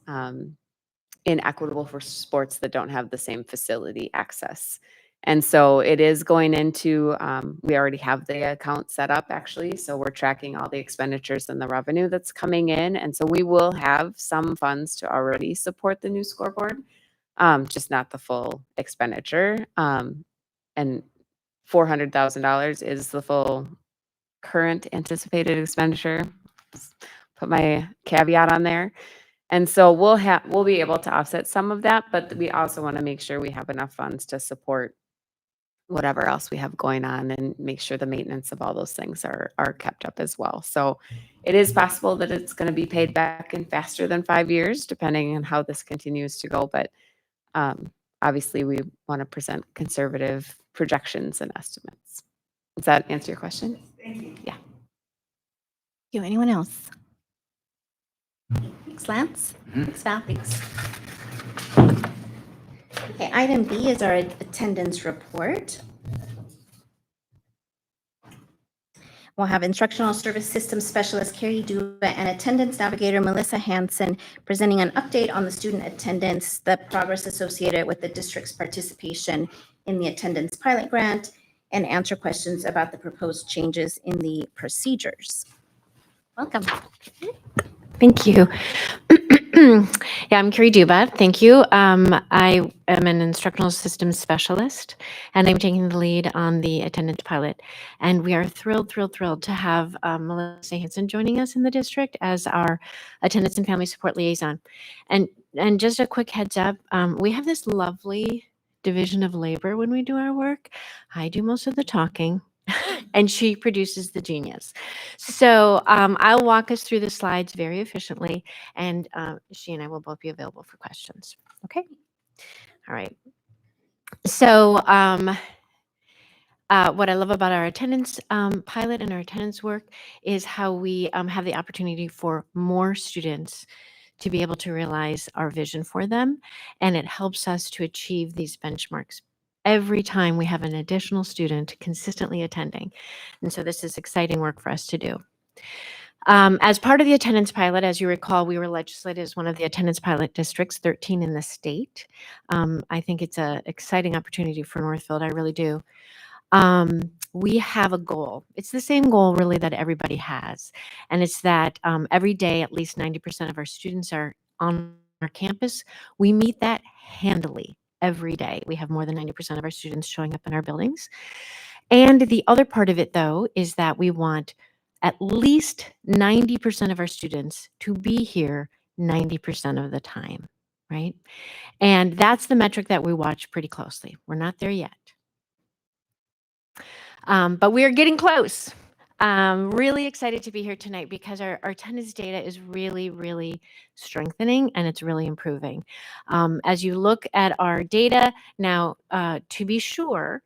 inequitable for sports that don't have the same facility access. And so it is going into, we already have the account set up actually. So we're tracking all the expenditures and the revenue that's coming in. And so we will have some funds to already support the new scoreboard, just not the full expenditure. And $400,000 is the full current anticipated expenditure. Put my caveat on there. And so we'll be able to offset some of that, but we also want to make sure we have enough funds to support whatever else we have going on and make sure the maintenance of all those things are kept up as well. So it is possible that it's going to be paid back in faster than 5 years, depending on how this continues to go. But obviously we want to present conservative projections and estimates. Does that answer your question? Thank you. Yeah. You, anyone else? Thanks, Lance. Mhm. Thanks, Val. Thanks. Okay, item B is our attendance report. We'll have Instructional Service System Specialist Carrie Duva and Attendance Navigator Melissa Hansen presenting an update on the student attendance, the progress associated with the district's participation in the attendance pilot grant, and answer questions about the proposed changes in the procedures. Welcome. Thank you. Yeah, I'm Carrie Duba. Thank you. I am an instructional systems specialist, and I'm taking the lead on the attendance pilot. And we are thrilled to have Melissa Hansen joining us in the district as our attendance and family support liaison. And just a quick heads up, we have this lovely division of labor when we do our work. I do most of the talking. and she produces the genius. So I'll walk us through the slides very efficiently, and she and I will both be available for questions. Okay. All right. So what I love about our attendance pilot and our attendance work is how we have the opportunity for more students to be able to realize our vision for them. And it helps us to achieve these benchmarks every time we have an additional student consistently attending. And so this is exciting work for us to do. As part of the attendance pilot, as you recall, we were legislated as one of the attendance pilot districts, 13 in the state. I think it's an exciting opportunity for Northfield. I really do. We have a goal. It's the same goal really that everybody has. And it's that every day, at least 90% of our students are on our campus. We meet that handily every day. We have more than 90% of our students showing up in our buildings. And the other part of it, though, is that we want at least 90% of our students to be here 90% of the time, right? And that's the metric that we watch pretty closely. We're not there yet. But we are getting close. Really excited to be here tonight because our attendance data is really, really strengthening and it's really improving. As you look at our data now, to be sure,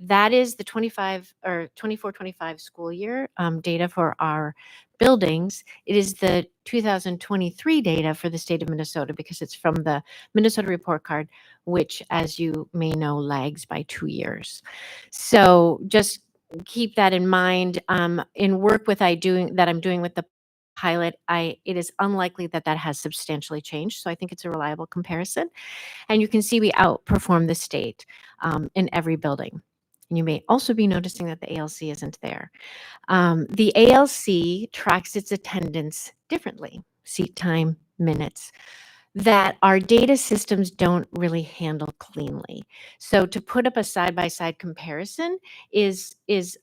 that is the 24-25 school year data for our buildings. It is the 2023 data for the state of Minnesota because it's from the Minnesota report card, which, as you may know, lags by 2 years. So just keep that in mind. In work with I'm doing with the pilot, it is unlikely that that has substantially changed. So I think it's a reliable comparison. And you can see we outperform the state in every building. And you may also be noticing that the ALC isn't there. The ALC tracks its attendance differently, seat time, minutes, that our data systems don't really handle cleanly. So to put up a side-by-side comparison is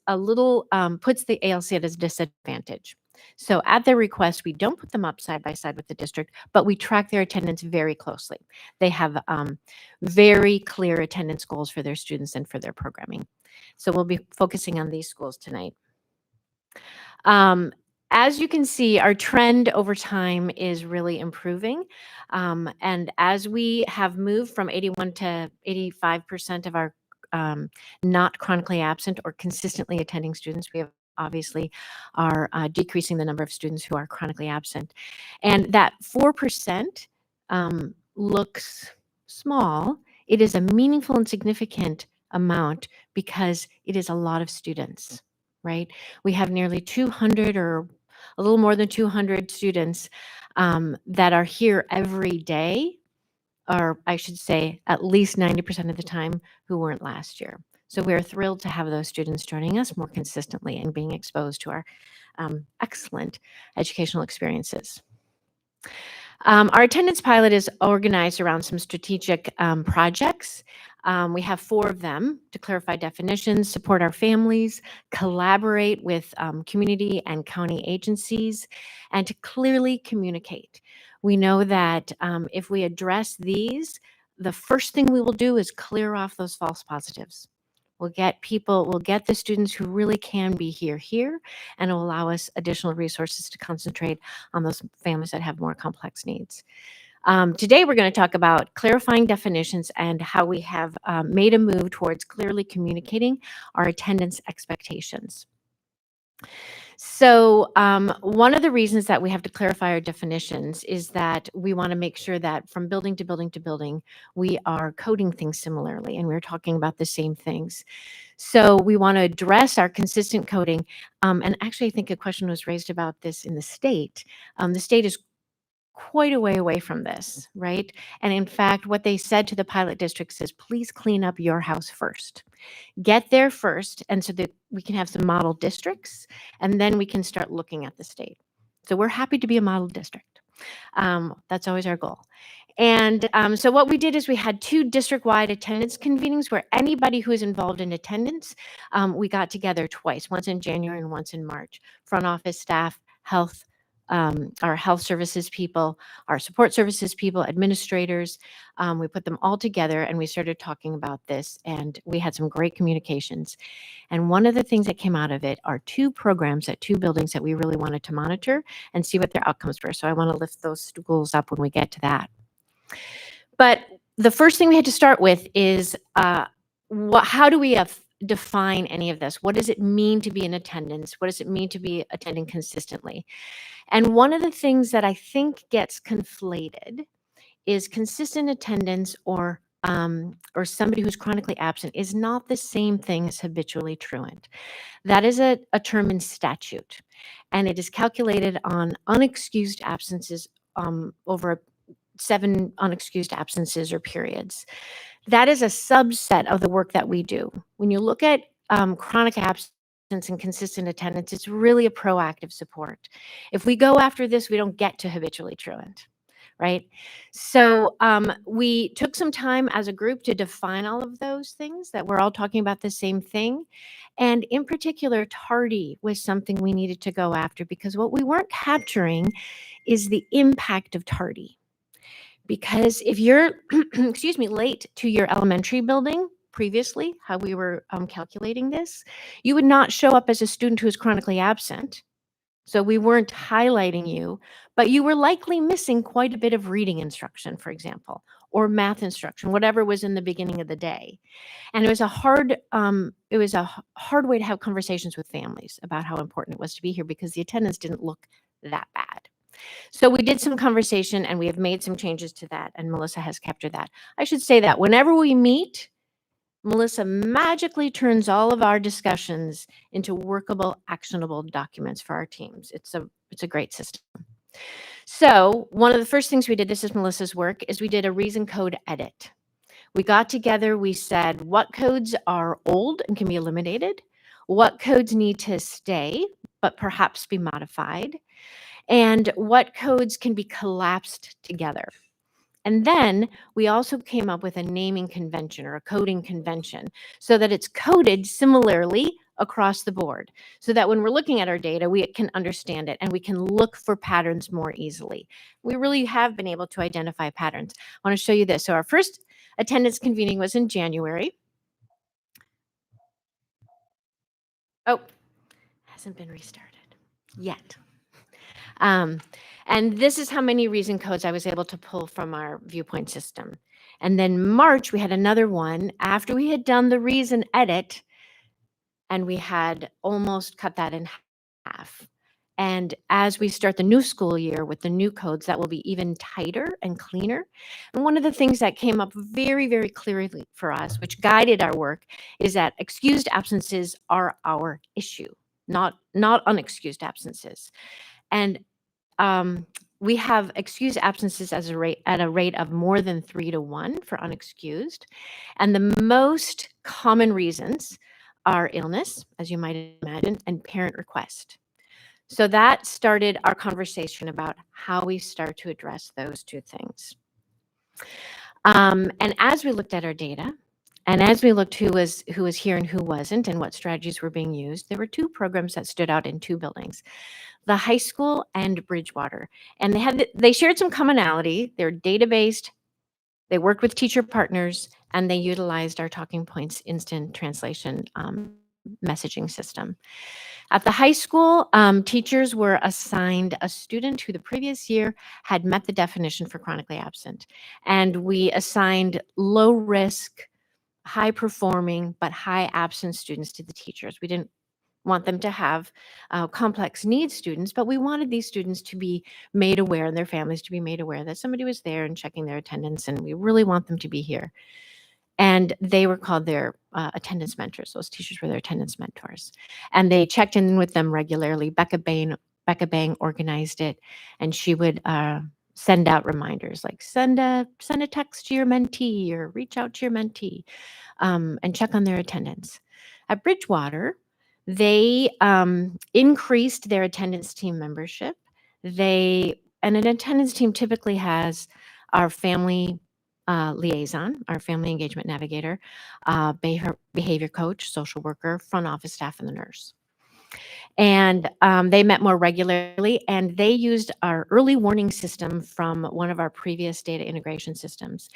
a little, puts the ALC at a disadvantage. So at their request, we don't put them up side by side with the district, but we track their attendance very closely. They have very clear attendance goals for their students and for their programming. So we'll be focusing on these schools tonight. As you can see, our trend over time is really improving. And as we have moved from 81 to 85% of our not chronically absent or consistently attending students, we have obviously are decreasing the number of students who are chronically absent. And that 4% looks small. It is a meaningful and significant amount because it is a lot of students, right? We have nearly 200 or a little more than 200 students that are here every day, or I should say at least 90% of the time, who weren't last year. So we're thrilled to have those students joining us more consistently and being exposed to our excellent educational experiences. Our attendance pilot is organized around some strategic projects. We have 4 of them: to clarify definitions, support our families, collaborate with community and county agencies, and to clearly communicate. We know that if we address these, the first thing we will do is clear off those false positives. We'll get the students who really can be here, and it will allow us additional resources to concentrate on those families that have more complex needs. Today, we're going to talk about clarifying definitions and how we have made a move towards clearly communicating our attendance expectations. So one of the reasons that we have to clarify our definitions is that we want to make sure that from building to building to building, we are coding things similarly and we're talking about the same things. So we want to address our consistent coding. And actually, I think a question was raised about this in the state. The state is quite a way away from this, right? And in fact, what they said to the pilot districts is, please clean up your house first. Get there first, and so that we can have some model districts, and then we can start looking at the state. So we're happy to be a model district. That's always our goal. And so what we did is we had 2 district-wide attendance convenings where anybody who is involved in attendance, we got together twice, once in January and once in March. Front office staff, health, our health services people, our support services people, administrators. We put them all together and we started talking about this, and we had some great communications. And one of the things that came out of it are 2 programs at 2 buildings that we really wanted to monitor and see what their outcomes were. So I want to lift those schools up when we get to that. But the first thing we had to start with is how do we define any of this? What does it mean to be in attendance? What does it mean to be attending consistently? And one of the things that I think gets conflated is consistent attendance or somebody who's chronically absent is not the same thing as habitually truant. That is a term in statute, and it is calculated on unexcused absences over 7 unexcused absences or periods. That is a subset of the work that we do. When you look at chronic absence and consistent attendance, it's really a proactive support. If we go after this, we don't get to habitually truant, right? So we took some time as a group to define all of those things, that we're all talking about the same thing. And in particular, tardy was something we needed to go after, because what we weren't capturing is the impact of tardy. Because if you're, excuse me, late to your elementary building previously, how we were calculating this, you would not show up as a student who is chronically absent. So we weren't highlighting you, but you were likely missing quite a bit of reading instruction, for example, or math instruction, whatever was in the beginning of the day. And it was a hard way to have conversations with families about how important it was to be here, because the attendance didn't look that bad. So we did some conversation and we have made some changes to that, and Melissa has captured that. I should say that whenever we meet, Melissa magically turns all of our discussions into workable, actionable documents for our teams. It's a great system. So one of the first things we did, this is Melissa's work, is we did a reason code edit. We got together, we said what codes are old and can be eliminated, what codes need to stay but perhaps be modified, and what codes can be collapsed together. And then we also came up with a naming convention or a coding convention, so that it's coded similarly across the board, so that when we're looking at our data, we can understand it and we can look for patterns more easily. We really have been able to identify patterns. I want to show you this. So our first attendance convening was in January. Oh, hasn't been restarted yet. And this is how many reason codes I was able to pull from our viewpoint system. And then March, we had another one after we had done the reason edit, and we had almost cut that in half. And as we start the new school year with the new codes, that will be even tighter and cleaner. And one of the things that came up very, very clearly for us, which guided our work, is that excused absences are our issue, not unexcused absences. And we have excused absences at a rate of more than 3 to 1 for unexcused. And the most common reasons are illness, as you might imagine, and parent request. So that started our conversation about how we start to address those 2 things. And as we looked at our data, and as we looked who was here and who wasn't, and what strategies were being used, there were 2 programs that stood out in 2 buildings: the high school and Bridgewater. And they shared some commonality. They're data-based, they worked with teacher partners, and they utilized our Talking Points instant translation messaging system. At the high school, teachers were assigned a student who the previous year had met the definition for chronically absent. And we assigned low risk, high performing, but high absence students to the teachers. We didn't want them to have complex needs students, but we wanted these students to be made aware, and their families to be made aware, that somebody was there and checking their attendance, and we really want them to be here. And they were called their attendance mentors. Those teachers were their attendance mentors. And they checked in with them regularly. Becca Bang organized it, and she would send out reminders like send a text to your mentee or reach out to your mentee and check on their attendance. At Bridgewater, they increased their attendance team membership. And an attendance team typically has our family liaison, our family engagement navigator, behavior coach, social worker, front office staff, and the nurse. And they met more regularly, and they used our early warning system from one of our previous data integration systems.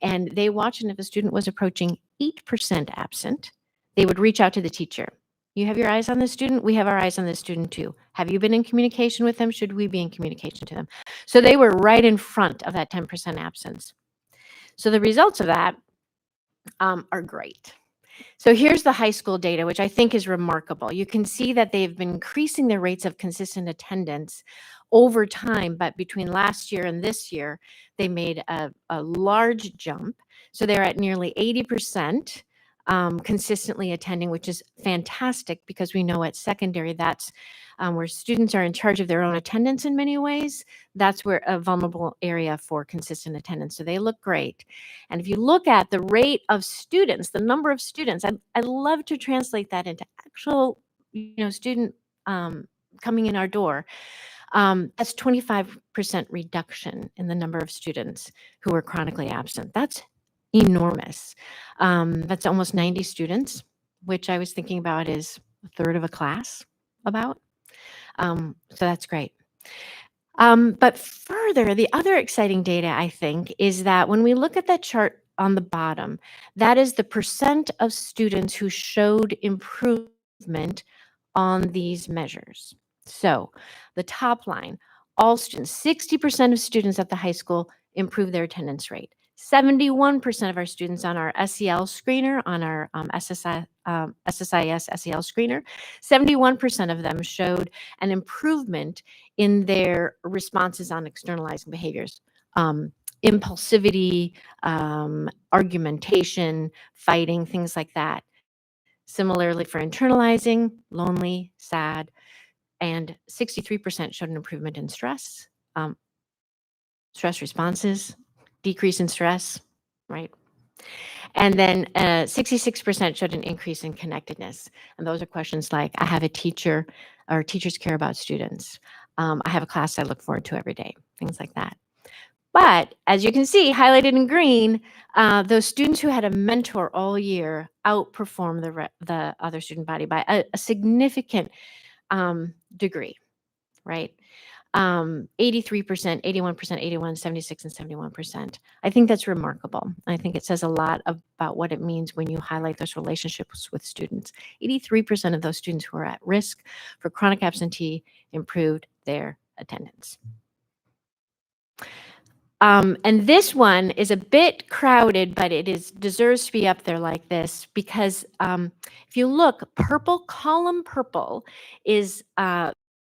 And they watched, and if a student was approaching 8% absent, they would reach out to the teacher. You have your eyes on the student, we have our eyes on the student too. Have you been in communication with them? Should we be in communication to them? So they were right in front of that 10% absence. So the results of that are great. So here's the high school data, which I think is remarkable. You can see that they've been increasing their rates of consistent attendance over time, but between last year and this year, they made a large jump. So they're at nearly 80% consistently attending, which is fantastic because we know at secondary, that's where students are in charge of their own attendance in many ways. That's where a vulnerable area for consistent attendance. So they look great. And if you look at the rate of students, the number of students, I love to translate that into actual, student coming in our door. That's 25% reduction in the number of students who are chronically absent. That's enormous. That's almost 90 students, which I was thinking about is a third of a class about. So that's great. But further, the other exciting data, I think, is that when we look at that chart on the bottom, that is the percent of students who showed improvement on these measures. So the top line, all students, 60% of students at the high school improved their attendance rate. 71% of our students on our SEL screener, on our SSIS SEL screener, 71% of them showed an improvement in their responses on externalizing behaviors, impulsivity, argumentation, fighting, things like that. Similarly for internalizing, lonely, sad, and 63% showed an improvement in stress, stress responses, decrease in stress, right? And then 66% showed an increase in connectedness. And those are questions like, I have a teacher, or teachers care about students. I have a class I look forward to every day, things like that. But as you can see, highlighted in green, those students who had a mentor all year outperform the other student body by a significant degree, right? 83%, 81%, 81, 76, and 71%. I think that's remarkable. I think it says a lot about what it means when you highlight those relationships with students. 83% of those students who are at risk for chronic absentee improved their attendance. And this one is a bit crowded, but deserves to be up there like this because if you look, column purple is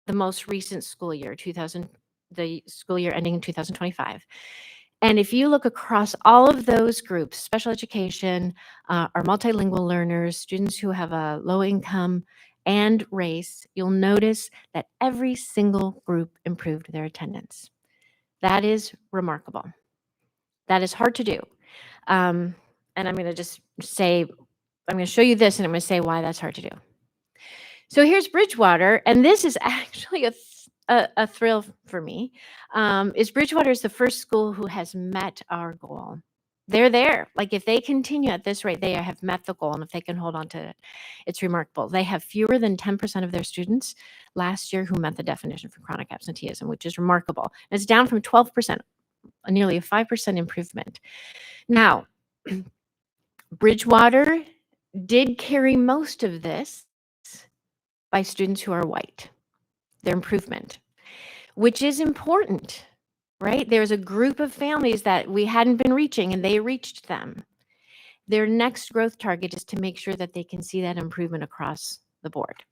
the most recent school year, the school year ending in 2025. And if you look across all of those groups, special education, our multilingual learners, students who have a low income, and race, you'll notice that every single group improved their attendance. That is remarkable. That is hard to do. And I'm going to just say, I'm going to show you this and I'm going to say why that's hard to do. So here's Bridgewater, and this is actually a thrill for me. Bridgewater is the first school who has met our goal. They're there. Like if they continue at this rate, they have met the goal. And if they can hold on to it, it's remarkable. They have fewer than 10% of their students last year who met the definition for chronic absenteeism, which is remarkable. And it's down from 12%, nearly a 5% improvement. Now, Bridgewater did carry most of this by students who are white, their improvement, which is important, right? There's a group of families that we hadn't been reaching and they reached them. Their next growth target is to make sure that they can see that improvement across the board.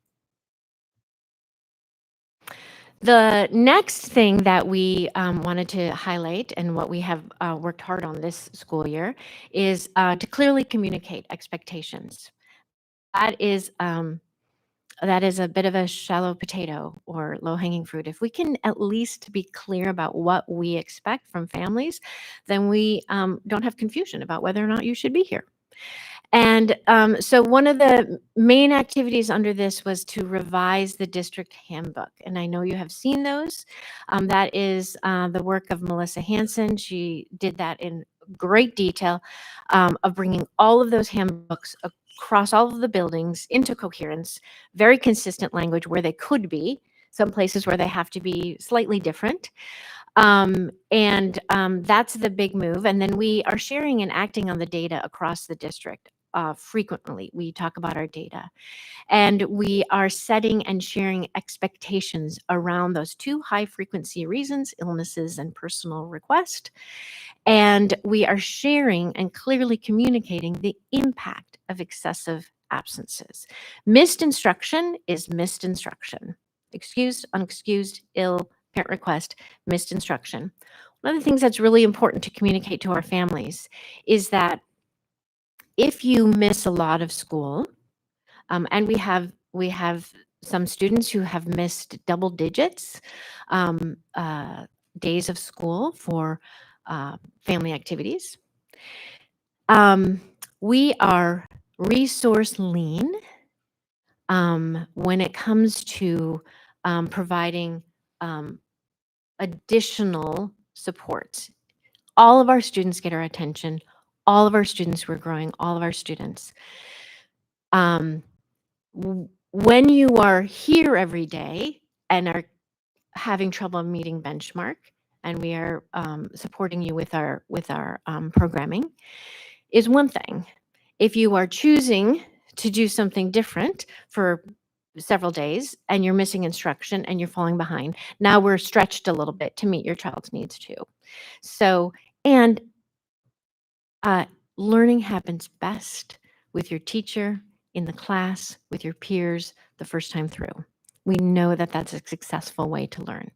The next thing that we wanted to highlight and what we have worked hard on this school year is to clearly communicate expectations. That is a bit of a shallow potato or low-hanging fruit. If we can at least be clear about what we expect from families, then we don't have confusion about whether or not you should be here. And so one of the main activities under this was to revise the district handbook. And I know you have seen those. That is the work of Melissa Hansen. She did that in great detail of bringing all of those handbooks across all of the buildings into coherence, very consistent language where they could be, some places where they have to be slightly different. That's the big move. And then we are sharing and acting on the data across the district frequently. We talk about our data. And we are setting and sharing expectations around those two high frequency reasons, illnesses and personal request. And we are sharing and clearly communicating the impact of excessive absences. Missed instruction is missed instruction. Excused, unexcused, ill, parent request, missed instruction. One of the things that's really important to communicate to our families is that if you miss a lot of school, and we have some students who have missed double digits days of school for family activities. We are resource lean when it comes to providing additional support. All of our students get our attention. All of our students, we're growing, all of our students. When you are here every day and are having trouble meeting benchmark, and we are supporting you with our programming, is one thing. If you are choosing to do something different for several days and you're missing instruction and you're falling behind, now we're stretched a little bit to meet your child's needs too. So, and learning happens best with your teacher, in the class, with your peers, the first time through. We know that that's a successful way to learn.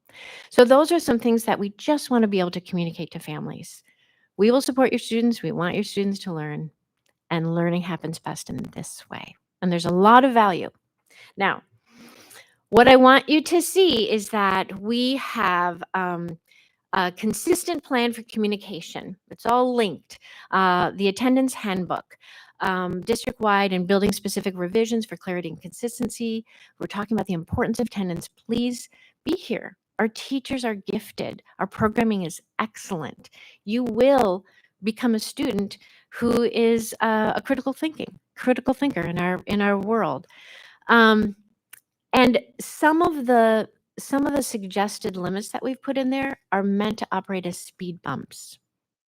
So those are some things that we just want to be able to communicate to families. We will support your students. We want your students to learn, and learning happens best in this way. And there's a lot of value. Now, what I want you to see is that we have a consistent plan for communication. It's all linked. The attendance handbook, district-wide and building-specific revisions for clarity and consistency. We're talking about the importance of attendance. Please be here. Our teachers are gifted. Our programming is excellent. You will become a student who is a critical thinker in our world. And some of the suggested limits that we've put in there are meant to operate as speed bumps,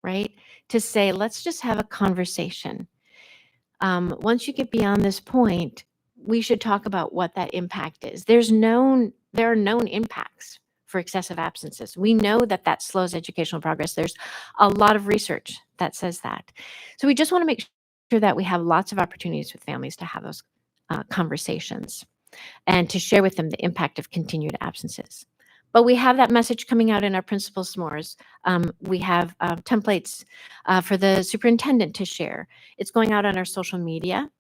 right? To say, let's just have a conversation. Once you get beyond this point, we should talk about what that impact is. There are known impacts for excessive absences. We know that that slows educational progress. There's a lot of research that says that. So we just want to make sure that we have lots of opportunities with families to have those conversations and to share with them the impact of continued absences. But we have that message coming out in our principal s'mores. We have templates for the superintendent to share. It's going out on our social media.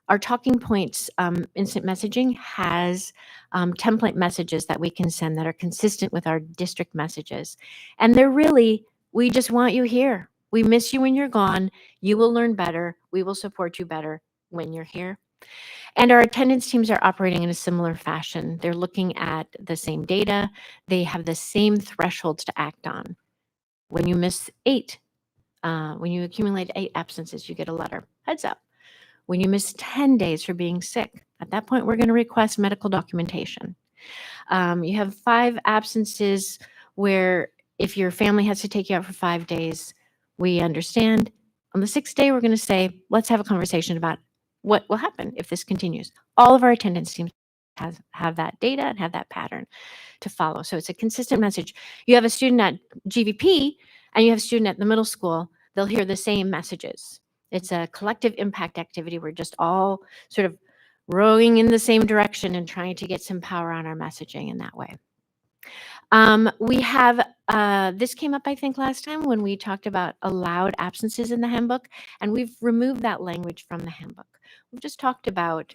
Our talking points instant messaging has template messages that we can send that are consistent with our district messages. And they're really, we just want you here. We miss you when you're gone. You will learn better. We will support you better when you're here. And our attendance teams are operating in a similar fashion. They're looking at the same data. They have the same thresholds to act on. When you miss 8, when you accumulate 8 absences, you get a letter. Heads up. When you miss 10 days for being sick, at that point, we're going to request medical documentation. You have 5 absences where if your family has to take you out for 5 days, we understand. On the 6th day, we're going to say, let's have a conversation about what will happen if this continues. All of our attendance teams have that data and have that pattern to follow. So it's a consistent message. You have a student at GVP and you have a student at the middle school, they'll hear the same messages. It's a collective impact activity. We're just all sort of rowing in the same direction and trying to get some power on our messaging in that way. We have, this came up, I think, last time when we talked about allowed absences in the handbook, and we've removed that language from the handbook. We've just talked about,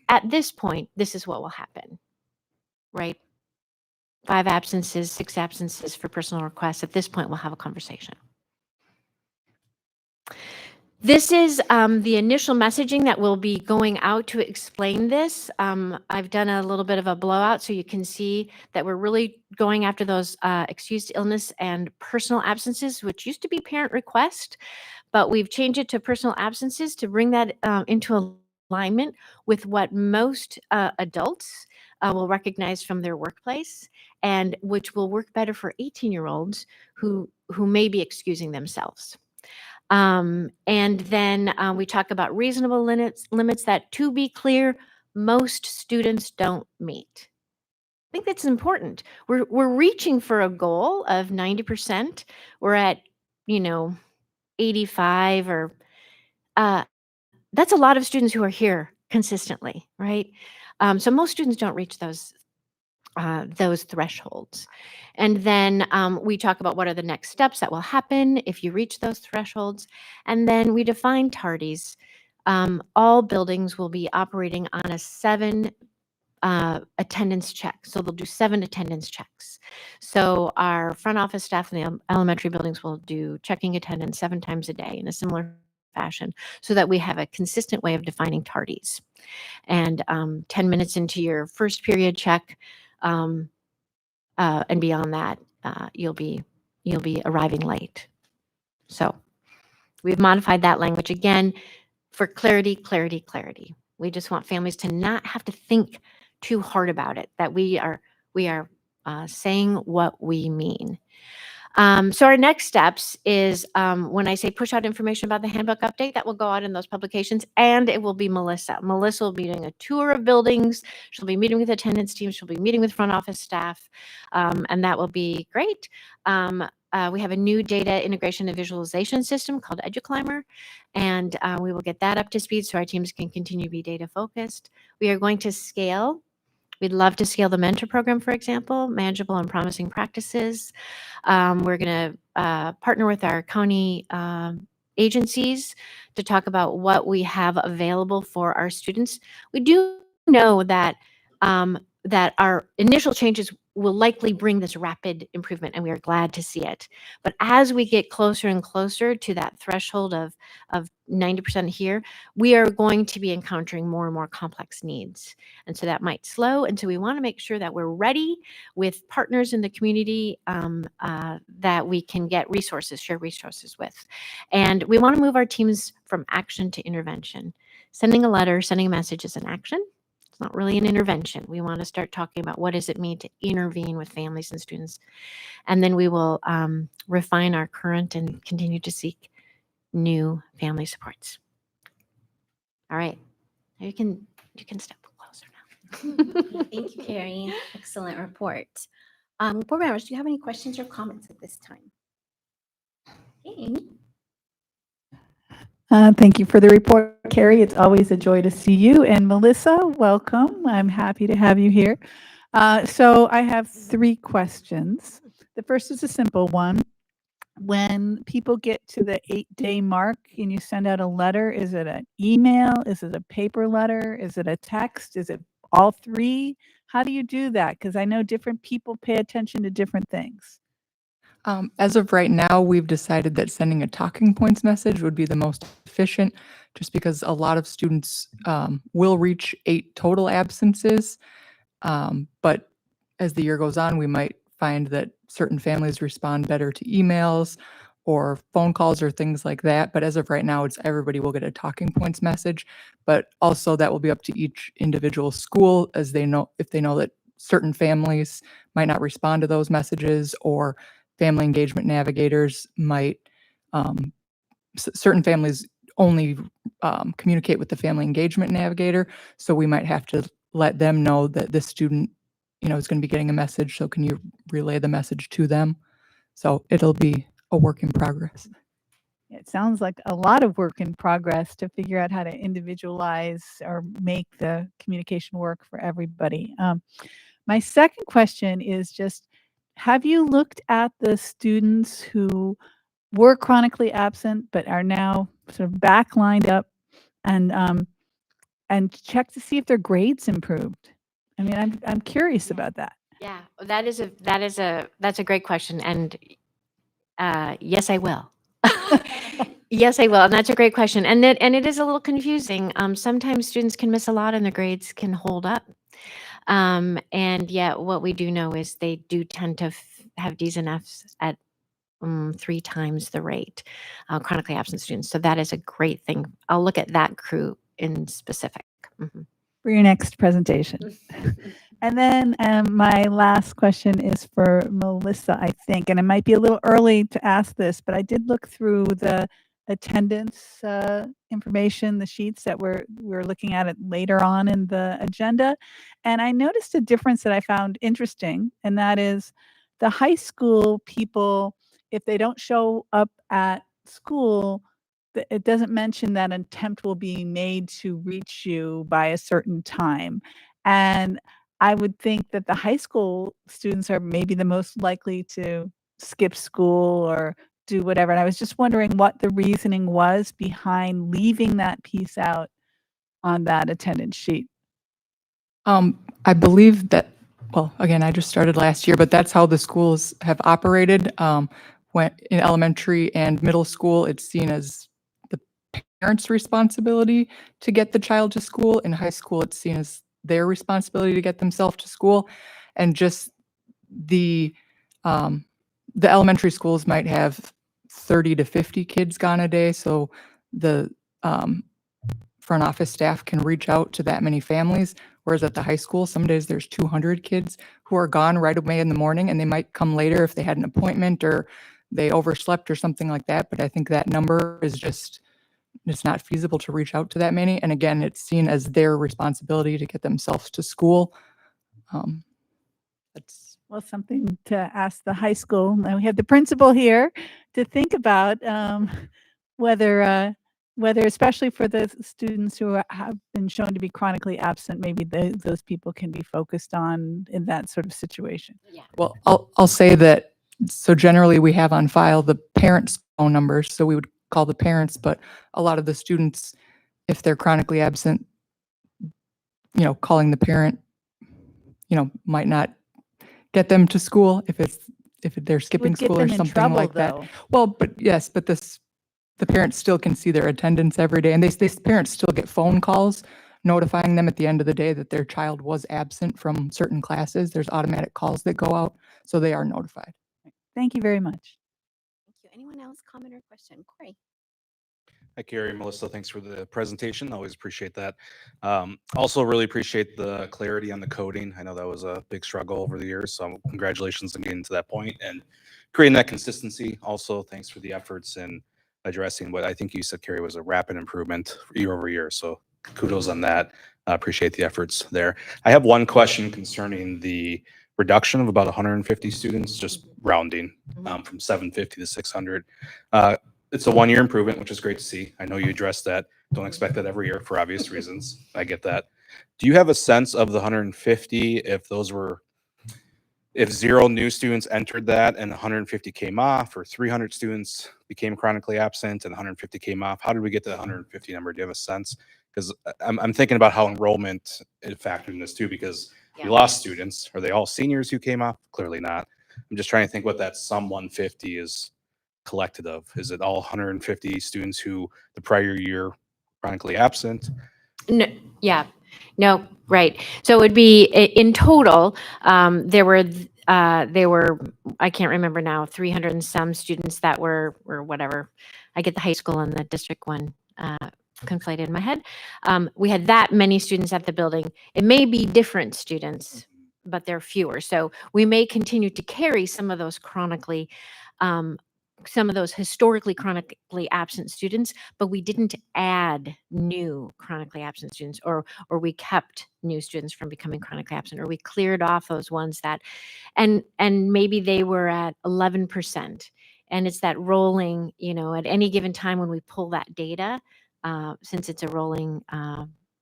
at this point, this is what will happen, right? 5 absences, 6 absences for personal requests. At this point, we'll have a conversation. This is the initial messaging that will be going out to explain this. I've done a little bit of a blowout so you can see that we're really going after those excused illness and personal absences, which used to be parent request, but we've changed it to personal absences to bring that into alignment with what most adults will recognize from their workplace, and which will work better for 18-year-olds who may be excusing themselves. And then we talk about reasonable limits that, to be clear, most students don't meet. I think that's important. We're reaching for a goal of 90%. We're at, 85, or that's a lot of students who are here consistently, right? So most students don't reach those thresholds. And then we talk about what are the next steps that will happen if you reach those thresholds. And then we define tardies. All buildings will be operating on a 7 attendance check. So they'll do 7 attendance checks. So our front office staff in the elementary buildings will do checking attendance 7 times a day in a similar fashion, so that we have a consistent way of defining tardies. And 10 minutes into your first period check, and beyond that, you'll be arriving late. So we've modified that language again for clarity, clarity, clarity. We just want families to not have to think too hard about it, that we are saying what we mean. So our next steps is when I say push out information about the handbook update, that will go out in those publications, and it will be Melissa. Melissa will be doing a tour of buildings. She'll be meeting with attendance teams. She'll be meeting with front office staff, and that will be great. We have a new data integration and visualization system called EduClimber, and we will get that up to speed so our teams can continue to be data focused. We are going to scale. We'd love to scale the mentor program, for example, manageable and promising practices. We're going to partner with our county agencies to talk about what we have available for our students. We do know that that our initial changes will likely bring this rapid improvement, and we are glad to see it. But as we get closer and closer to that threshold of 90% here, we are going to be encountering more and more complex needs. And so that might slow. And so we want to make sure that we're ready with partners in the community that we can get resources, share resources with. And we want to move our teams from action to intervention. Sending a letter, sending a message is an action. It's not really an intervention. We want to start talking about what does it mean to intervene with families and students. And then we will refine our current and continue to seek new family supports. All right. You can step closer now. Thank you, Carrie. Excellent report. Board members, do you have any questions or comments at this time? Okay, Amy? Thank you for the report, Carrie. It's always a joy to see you. And Melissa, welcome. I'm happy to have you here. So I have 3 questions. The first is a simple one. When people get to the 8-day mark and you send out a letter, is it an email? Is it a paper letter? Is it a text? Is it all 3? How do you do that? Because I know different people pay attention to different things. As of right now, we've decided that sending a talking points message would be the most efficient, just because a lot of students will reach 8 total absences. But as the year goes on, we might find that certain families respond better to emails or phone calls or things like that. But as of right now, it's everybody will get a talking points message. But also that will be up to each individual school, as they know, if they know that certain families might not respond to those messages, or family engagement navigators might, certain families only communicate with the family engagement navigator. So we might have to let them know that this student, is going to be getting a message. So can you relay the message to them? So it'll be a work in progress. It sounds like a lot of work in progress to figure out how to individualize or make the communication work for everybody. My second question is just, have you looked at the students who were chronically absent but are now sort of back lined up, and check to see if their grades improved? I mean, I'm curious about that. Yeah, that's a great question. And yes, I will. Yes, I will. And that's a great question. And it is a little confusing. Sometimes students can miss a lot and their grades can hold up. And yet what we do know is they do tend to have D's and F's at 3 times the rate, chronically absent students. So that is a great thing. I'll look at that in specific. Mhm. For your next presentation. And then my last question is for Melissa, I think, and it might be a little early to ask this, but I did look through the attendance information, the sheets that we're looking at it later on in the agenda. And I noticed a difference that I found interesting, and that is the high school people, if they don't show up at school, it doesn't mention that an attempt will be made to reach you by a certain time. And I would think that the high school students are maybe the most likely to skip school or do whatever. And I was just wondering what the reasoning was behind leaving that piece out on that attendance sheet. I believe that, well, again, I just started last year, but that's how the schools have operated. When in elementary and middle school, it's seen as the parents' responsibility to get the child to school. In high school, it's seen as their responsibility to get themselves to school. And just the elementary schools might have 30 to 50 kids gone a day. So the front office staff can reach out to that many families. Whereas at the high school, some days there's 200 kids who are gone right away in the morning, and they might come later if they had an appointment or they overslept or something like that. But I think that number is just, it's not feasible to reach out to that many. And again, it's seen as their responsibility to get themselves to school. That's Well, something to ask the high school. Now we have the principal here to think about whether, especially for the students who have been shown to be chronically absent, maybe those people can be focused on in that sort of situation. Well, I'll say that, so generally we have on file the parents' phone numbers, so we would call the parents, but a lot of the students, if they're chronically absent, calling the parent, might not get them to school if they're skipping Would get school or them in something trouble, like that. though. Well, but yes, but the parents still can see their attendance every day, and they parents still get phone calls notifying them at the end of the day that their child was absent from certain classes. There's automatic calls that go out, so they are notified. Thank you very much. Thank you. Anyone else comment or question? Corey? Hi, Carrie, Melissa, thanks for the presentation. Always appreciate that. Also really appreciate the clarity on the coding. I know that was a big struggle over the years, so congratulations on getting to that point and creating that consistency. Also, thanks for the efforts in addressing what I think you said, Carrie, was a rapid improvement year over year. So kudos on that. I appreciate the efforts there. I have one question concerning the reduction of about 150 students, just rounding from 750 to 600. It's a 1-year improvement, which is great to see. I know you addressed that. Don't expect that every year for obvious reasons. I get that. Do you have a sense of the 150, if 0 new students entered that and 150 came off, or 300 students became chronically absent and 150 came off? How did we get to the 150 number? Do you have a sense? Because I'm thinking about how enrollment factored in this too, because we lost students. Are they all seniors who came off? Clearly not. I'm just trying to think what that sum 150 is collected of. Is it all 150 students who the prior year chronically absent? No, yeah, no, right. So it would be in total, there were, I can't remember now, 300 and some students that were, or whatever. I get the high school and the district one conflated in my head. We had that many students at the building. It may be different students, but they're fewer. So we may continue to carry some of those some of those historically chronically absent students, but we didn't add new chronically absent students, or we kept new students from becoming chronically absent, or we cleared off those ones that, and maybe they were at 11%. And it's that rolling, at any given time when we pull that data, since it's a rolling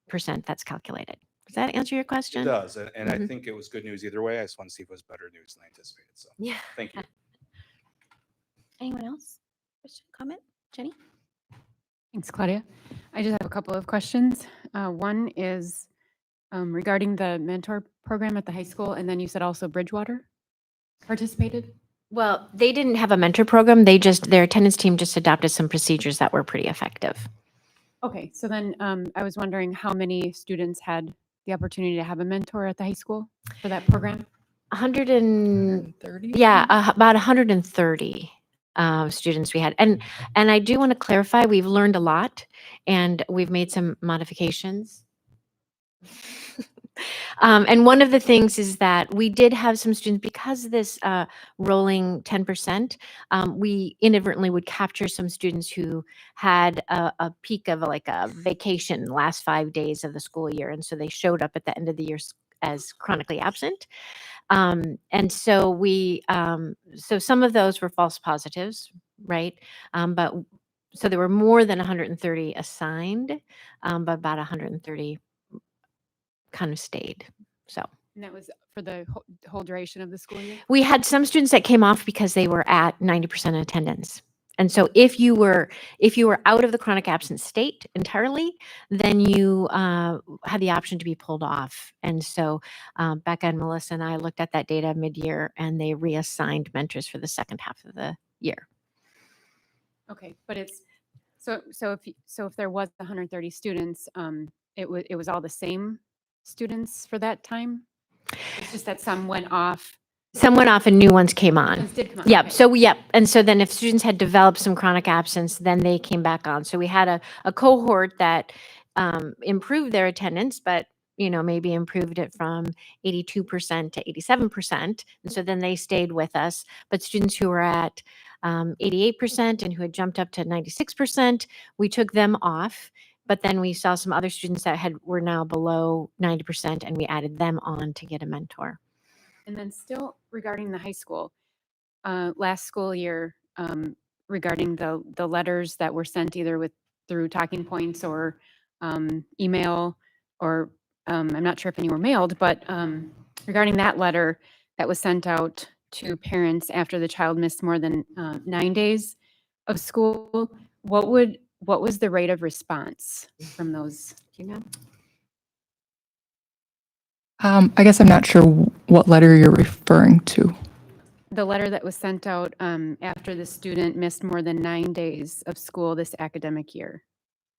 percent that's calculated. Does that answer your question? It does. And I think it was good news either way. I just want to see if it was better news than I anticipated. So Yeah. thank you. Anyone else? Question, comment? Jenny? Thanks, Claudia. I just have a couple of questions. One is regarding the mentor program at the high school, and then you said also Bridgewater participated? Well, they didn't have a mentor program. Their attendance team just adopted some procedures that were pretty effective. Okay, so then I was wondering how many students had the opportunity to have a mentor at the high school for that program? 130? 130? Yeah, about 130. students we had. And I do want to clarify, we've learned a lot and we've made some modifications. And one of the things is that we did have some students, because of this rolling 10%, we inadvertently would capture some students who had a peak of like a vacation last 5 days of the school year. And so they showed up at the end of the year as chronically absent. And so so some of those were false positives, right? But so there were more than 130 assigned, but about 130 kind of stayed. So And that was for the whole duration of the school year? we had some students that came off because they were at 90% attendance. And so if you were out of the chronic absence state entirely, then you had the option to be pulled off. And so Becca and Melissa and I looked at that data mid-year, and they reassigned mentors for the second half of the year. Okay, but it's so if there was 130 students, it was all the same students for that time. It's just that some went off. Some went off and new ones came on. Ones did come on, Yep. okay. So yep. And so then if students had developed some chronic absence, then they came back on. So we had a cohort that improved their attendance, but maybe improved it from 82% to 87%. And so then they stayed with us. But students who were at 88% and who had jumped up to 96%, we took them off. But then we saw some other students that were now below 90%, and we added them on to get a mentor. And then still regarding the high school, last school year, regarding the letters that were sent either through talking points or email, or I'm not sure if any were mailed, but regarding that letter that was sent out to parents after the child missed more than 9 days of school, what was the rate of response from those? Do you know? I guess I'm not sure what letter you're referring to. The letter that was sent out after the student missed more than 9 days of school this academic year.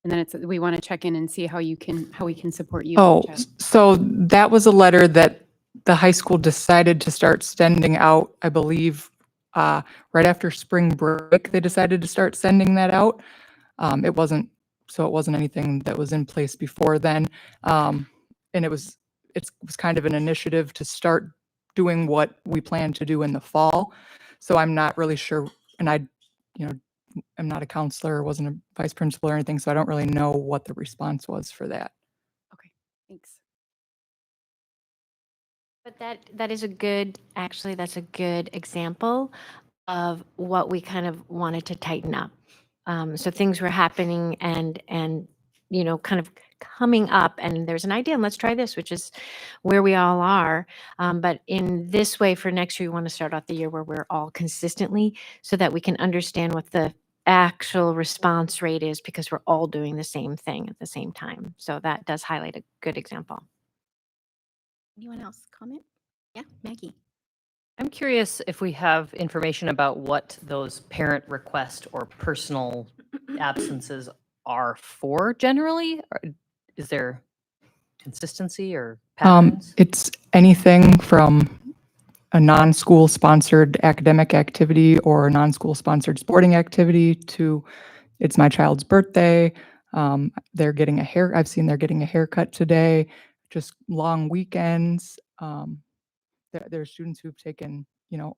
And then we want to check in and see how we can support you. Oh, Jeff. so that was a letter that the high school decided to start sending out, I believe, right after spring break. They decided to start sending that out. It wasn't anything that was in place before then. And it was kind of an initiative to start doing what we plan to do in the fall. So I'm not really sure, and I'm not a counselor, wasn't a vice principal or anything, so I don't really know what the response was for that. Okay, thanks. But that's a good example of what we kind of wanted to tighten up. So things were happening and kind of coming up, and there's an idea, and let's try this, which is where we all are. But in this way, for next year, we want to start off the year where we're all consistently, so that we can understand what the actual response rate is, because we're all doing the same thing at the same time. So that does highlight a good example. Anyone else comment? Yeah, Maggie. I'm curious if we have information about what those parent request or personal absences are for generally. Or is there consistency or patterns? It's anything from a non-school sponsored academic activity or a non-school sponsored sporting activity to it's my child's birthday. They're getting I've seen they're getting a haircut today, just long weekends. There are students who've taken,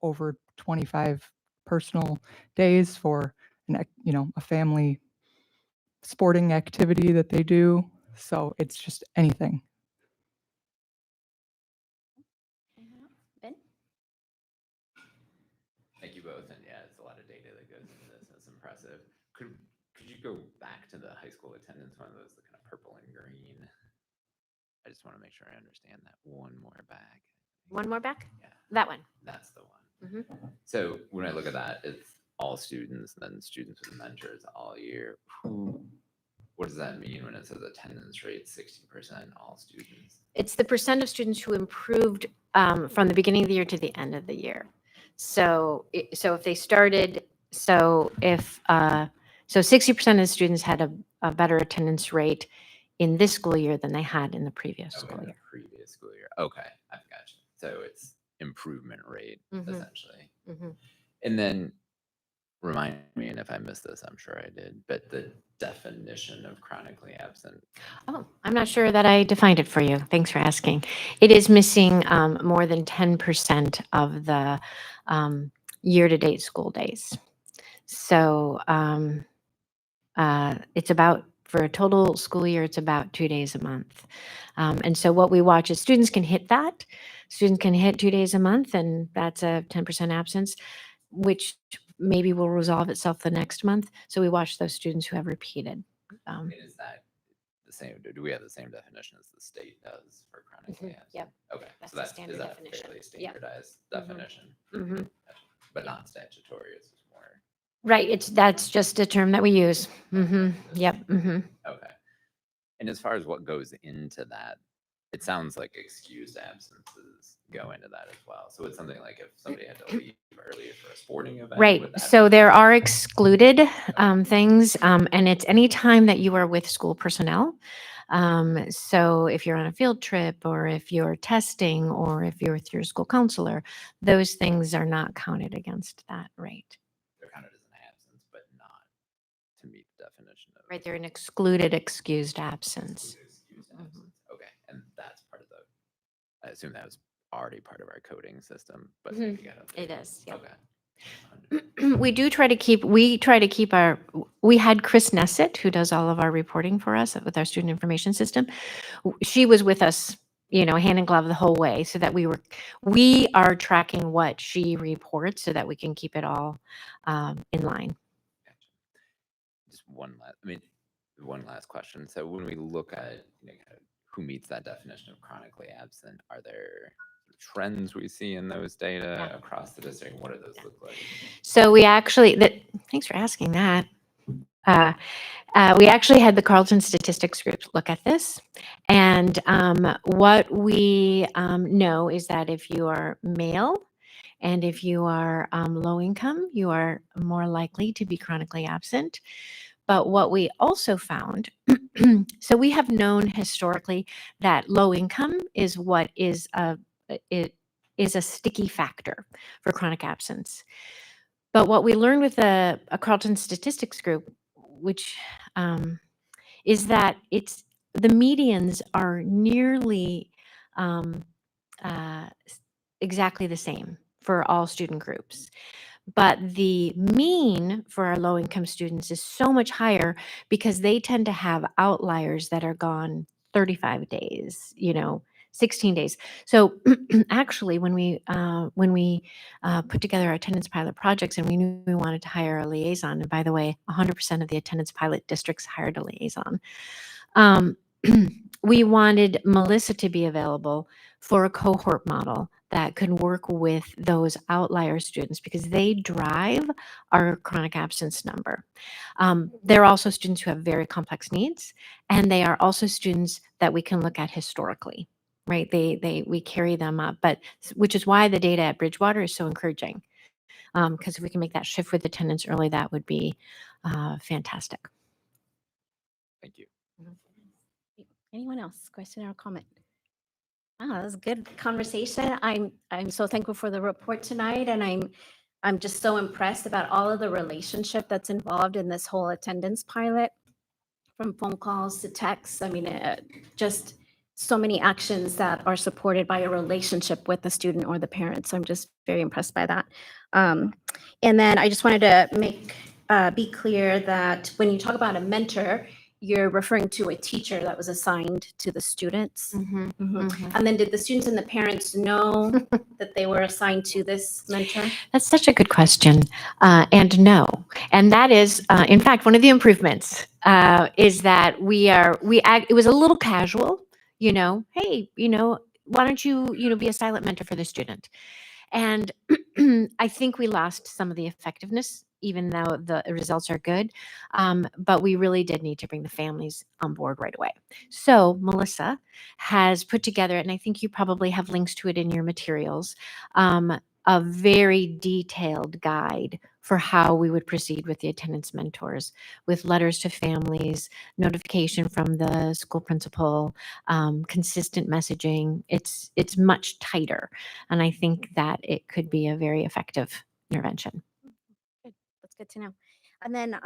over 25 personal days for a family sporting activity that they do. So it's just anything. Ben? Thank you both, and yeah, it's a lot of data that goes into this. That's impressive. Could you go back to the high school attendance one of those, the kind of purple and green? I just want to make sure I understand that one more back. One more back? Yeah, That one. that's the one. Mhm. So when I look at that, it's all students, then students with mentors all year. What does that mean when it says attendance rate 60% all students? It's the percent of students who improved from the beginning of the year to the end of the year. So if they started, so 60% of students had a better attendance rate in this school year than they had in the previous school in year. the previous school year. Okay, I've got you. So it's improvement rate Mhm. essentially. Mhm. And then remind me, and if I missed this, I'm sure I did, but the definition of chronically absent. Oh, I'm not sure that I defined it for you. Thanks for asking. It is missing more than 10% of the year-to-date school days. So it's about, for a total school year, it's about 2 days a month. And so what we watch is students can hit that. Students can hit 2 days a month, and that's a 10% absence, which maybe will resolve itself the next month. So we watch those students who have repeated. And is that the same? Do we have the same definition as the state does for chronically absent? Yep. Okay, That's so the is standard that a definition. fairly Yep. standardized Mhm. definition? Mhm. Gotcha. But not statutory, it's just more. Right. That's just a term that we use. Yep. Okay. And as far as what goes into that, it sounds like excused absences go into that as well. So it's something like if somebody had to leave early for a sporting event. Right. would that So be- there are excluded things, and it's any time that you are with school personnel. So if you're on a field trip, or if you're testing, or if you're with your school counselor, those things are not counted against that rate. They're counted as an absence, but not to meet the definition of. Right. They're an excluded excused absence. Excused absence. Okay, and that's part of the. I assume that was already part of our coding system, but Mhm. maybe got It updated. is, yep. Okay. We had Chris Nessett, who does all of our reporting for us with our student information system. She was with us, hand in glove the whole way, so that we are tracking what she reports so that we can keep it all in line. Gotcha. Just one last question. So when we look at kind of who meets that definition of chronically absent, are there trends we see in those data across the district? What do those look like? So thanks for asking that. We actually had the Carleton Statistics Group look at this. And what we know is that if you are male and if you are low income, you are more likely to be chronically absent. But what we also found, so we have known historically that low income is what is it is a sticky factor for chronic absence. But what we learned with a Carleton Statistics Group, which is that the medians are nearly exactly the same for all student groups. But the mean for our low income students is so much higher because they tend to have outliers that are gone 35 days, 16 days. So actually, when we put together our attendance pilot projects and we knew we wanted to hire a liaison, and by the way, 100% of the attendance pilot districts hired a liaison. We wanted Melissa to be available for a cohort model that could work with those outlier students because they drive our chronic absence number. There are also students who have very complex needs, and they are also students that we can look at historically, right? We carry them up, which is why the data at Bridgewater is so encouraging. Because if we can make that shift with attendance early, that would be fantastic. Thank you. Anyone else? Question or comment? That was a good conversation. I'm so thankful for the report tonight, and I'm just so impressed about all of the relationship that's involved in this whole attendance pilot, from phone calls to texts. Just so many actions that are supported by a relationship with the student or the parents. I'm just very impressed by that. And then I just wanted to be clear that when you talk about a mentor, you're referring to a teacher that was assigned to the students. And then did the students and the parents know that they were assigned to this mentor? That's such a good question. And no. And that is, in fact, one of the improvements is that it was a little casual, hey, why don't you, be a silent mentor for the student? And I think we lost some of the effectiveness, even though the results are good. But we really did need to bring the families on board right away. So Melissa has put together, and I think you probably have links to it in your materials, a very detailed guide for how we would proceed with the attendance mentors, with letters to families, notification from the school principal, consistent messaging. It's much tighter. And I think that it could be a very effective intervention. Good to know. And then,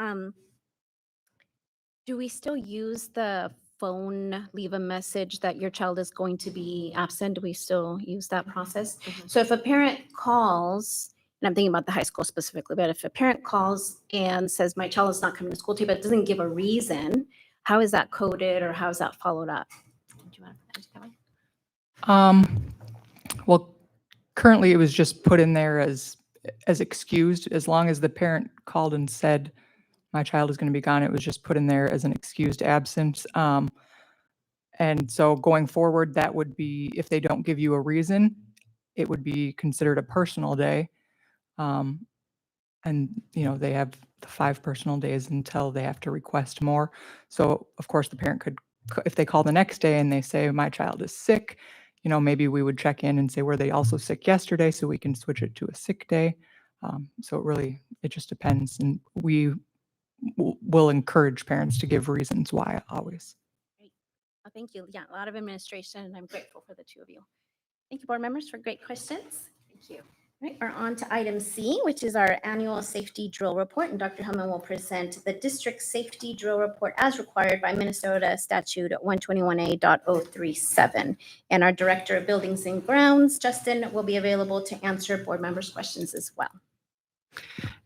do we still use the phone, leave a message that your child is going to be absent? Do we still use that process? So if a parent calls, and I'm thinking about the high school specifically, but if a parent calls and says, my child is not coming to school today, but doesn't give a reason, how is that coded or how is that followed up? Do you want to answer that one? Well, currently it was just put in there as excused. As long as the parent called and said, my child is going to be gone, it was just put in there as an excused absence. And so going forward, that would be, if they don't give you a reason, it would be considered a personal day. And, they have the 5 personal days until they have to request more. So of course, the parent could, if they call the next day and they say, my child is sick, maybe we would check in and say, were they also sick yesterday? So we can switch it to a sick day. So it just depends. And we will encourage parents to give reasons why always. Great. Oh, thank you. Yeah, a lot of administration, and I'm grateful for the two of you. Thank you, board members, for great questions. Thank you. All right, we're on to item C, which is our annual safety drill report, and Dr. Hellman will present the district safety drill report as required by Minnesota Statute 121A.037. And our Director of Buildings and Grounds, Justin, will be available to answer board members' questions as well.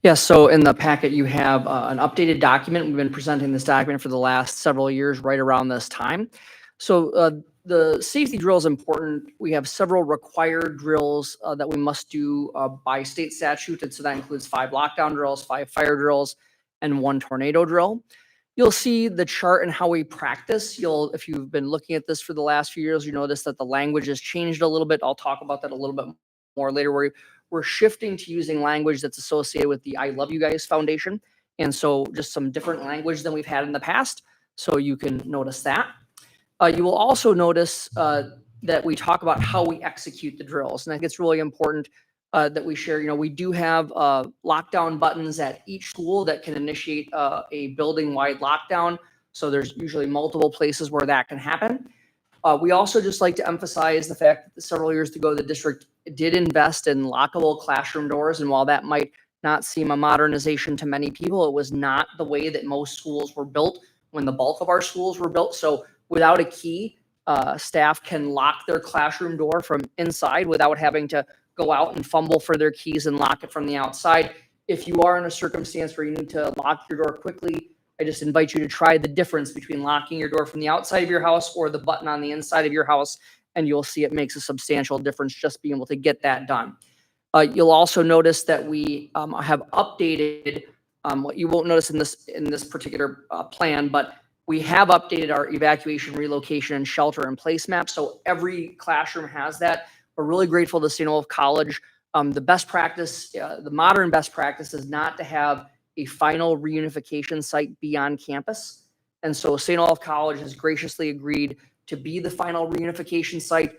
Yeah, so in the packet, you have an updated document. We've been presenting this document for the last several years, right around this time. So the safety drill is important. We have several required drills that we must do by state statute. And so that includes 5 lockdown drills, 5 fire drills, and 1 tornado drill. You'll see the chart and how we practice. If you've been looking at this for the last few years, you notice that the language has changed a little bit. I'll talk about that a little bit more later. We're shifting to using language that's associated with the I Love You Guys Foundation. And so just some different language than we've had in the past. So you can notice that. You will also notice that we talk about how we execute the drills. And I think it's really important that we share, we do have lockdown buttons at each school that can initiate a building-wide lockdown. So there's usually multiple places where that can happen. We also just like to emphasize the fact that several years ago, the district did invest in lockable classroom doors. And while that might not seem a modernization to many people, it was not the way that most schools were built when the bulk of our schools were built. So without a key, staff can lock their classroom door from inside without having to go out and fumble for their keys and lock it from the outside. If you are in a circumstance where you need to lock your door quickly, I just invite you to try the difference between locking your door from the outside of your house or the button on the inside of your house, and you'll see it makes a substantial difference just being able to get that done. You'll also notice that we have updated what you won't notice in this particular plan, but we have updated our evacuation, relocation, and shelter in place map. So every classroom has that. We're really grateful to St. Olaf College. The best practice, the modern best practice is not to have a final reunification site be on campus. And so St. Olaf College has graciously agreed to be the final reunification site.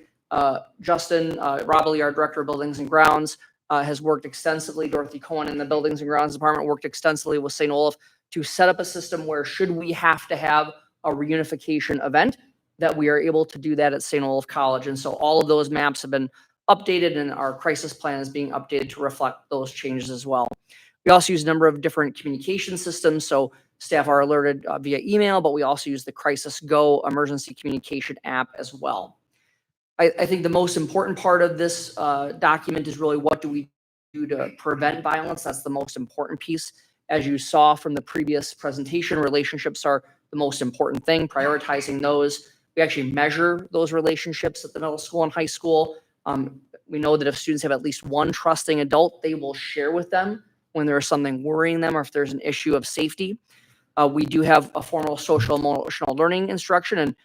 Justin Robley, our Director of Buildings and Grounds, has worked extensively. Dorothy Cohen in the Buildings and Grounds Department worked extensively with St. Olaf to set up a system where should we have to have a reunification event, that we are able to do that at St. Olaf College. And so all of those maps have been updated and our crisis plan is being updated to reflect those changes as well. We also use a number of different communication systems. So staff are alerted via email, but we also use the Crisis Go emergency communication app as well. I think the most important part of this document is really what do we do to prevent violence. That's the most important piece. As you saw from the previous presentation, relationships are the most important thing, prioritizing those. We actually measure those relationships at the middle school and high school. We know that if students have at least one trusting adult, they will share with them when there is something worrying them or if there's an issue of safety. We do have a formal social emotional learning instruction in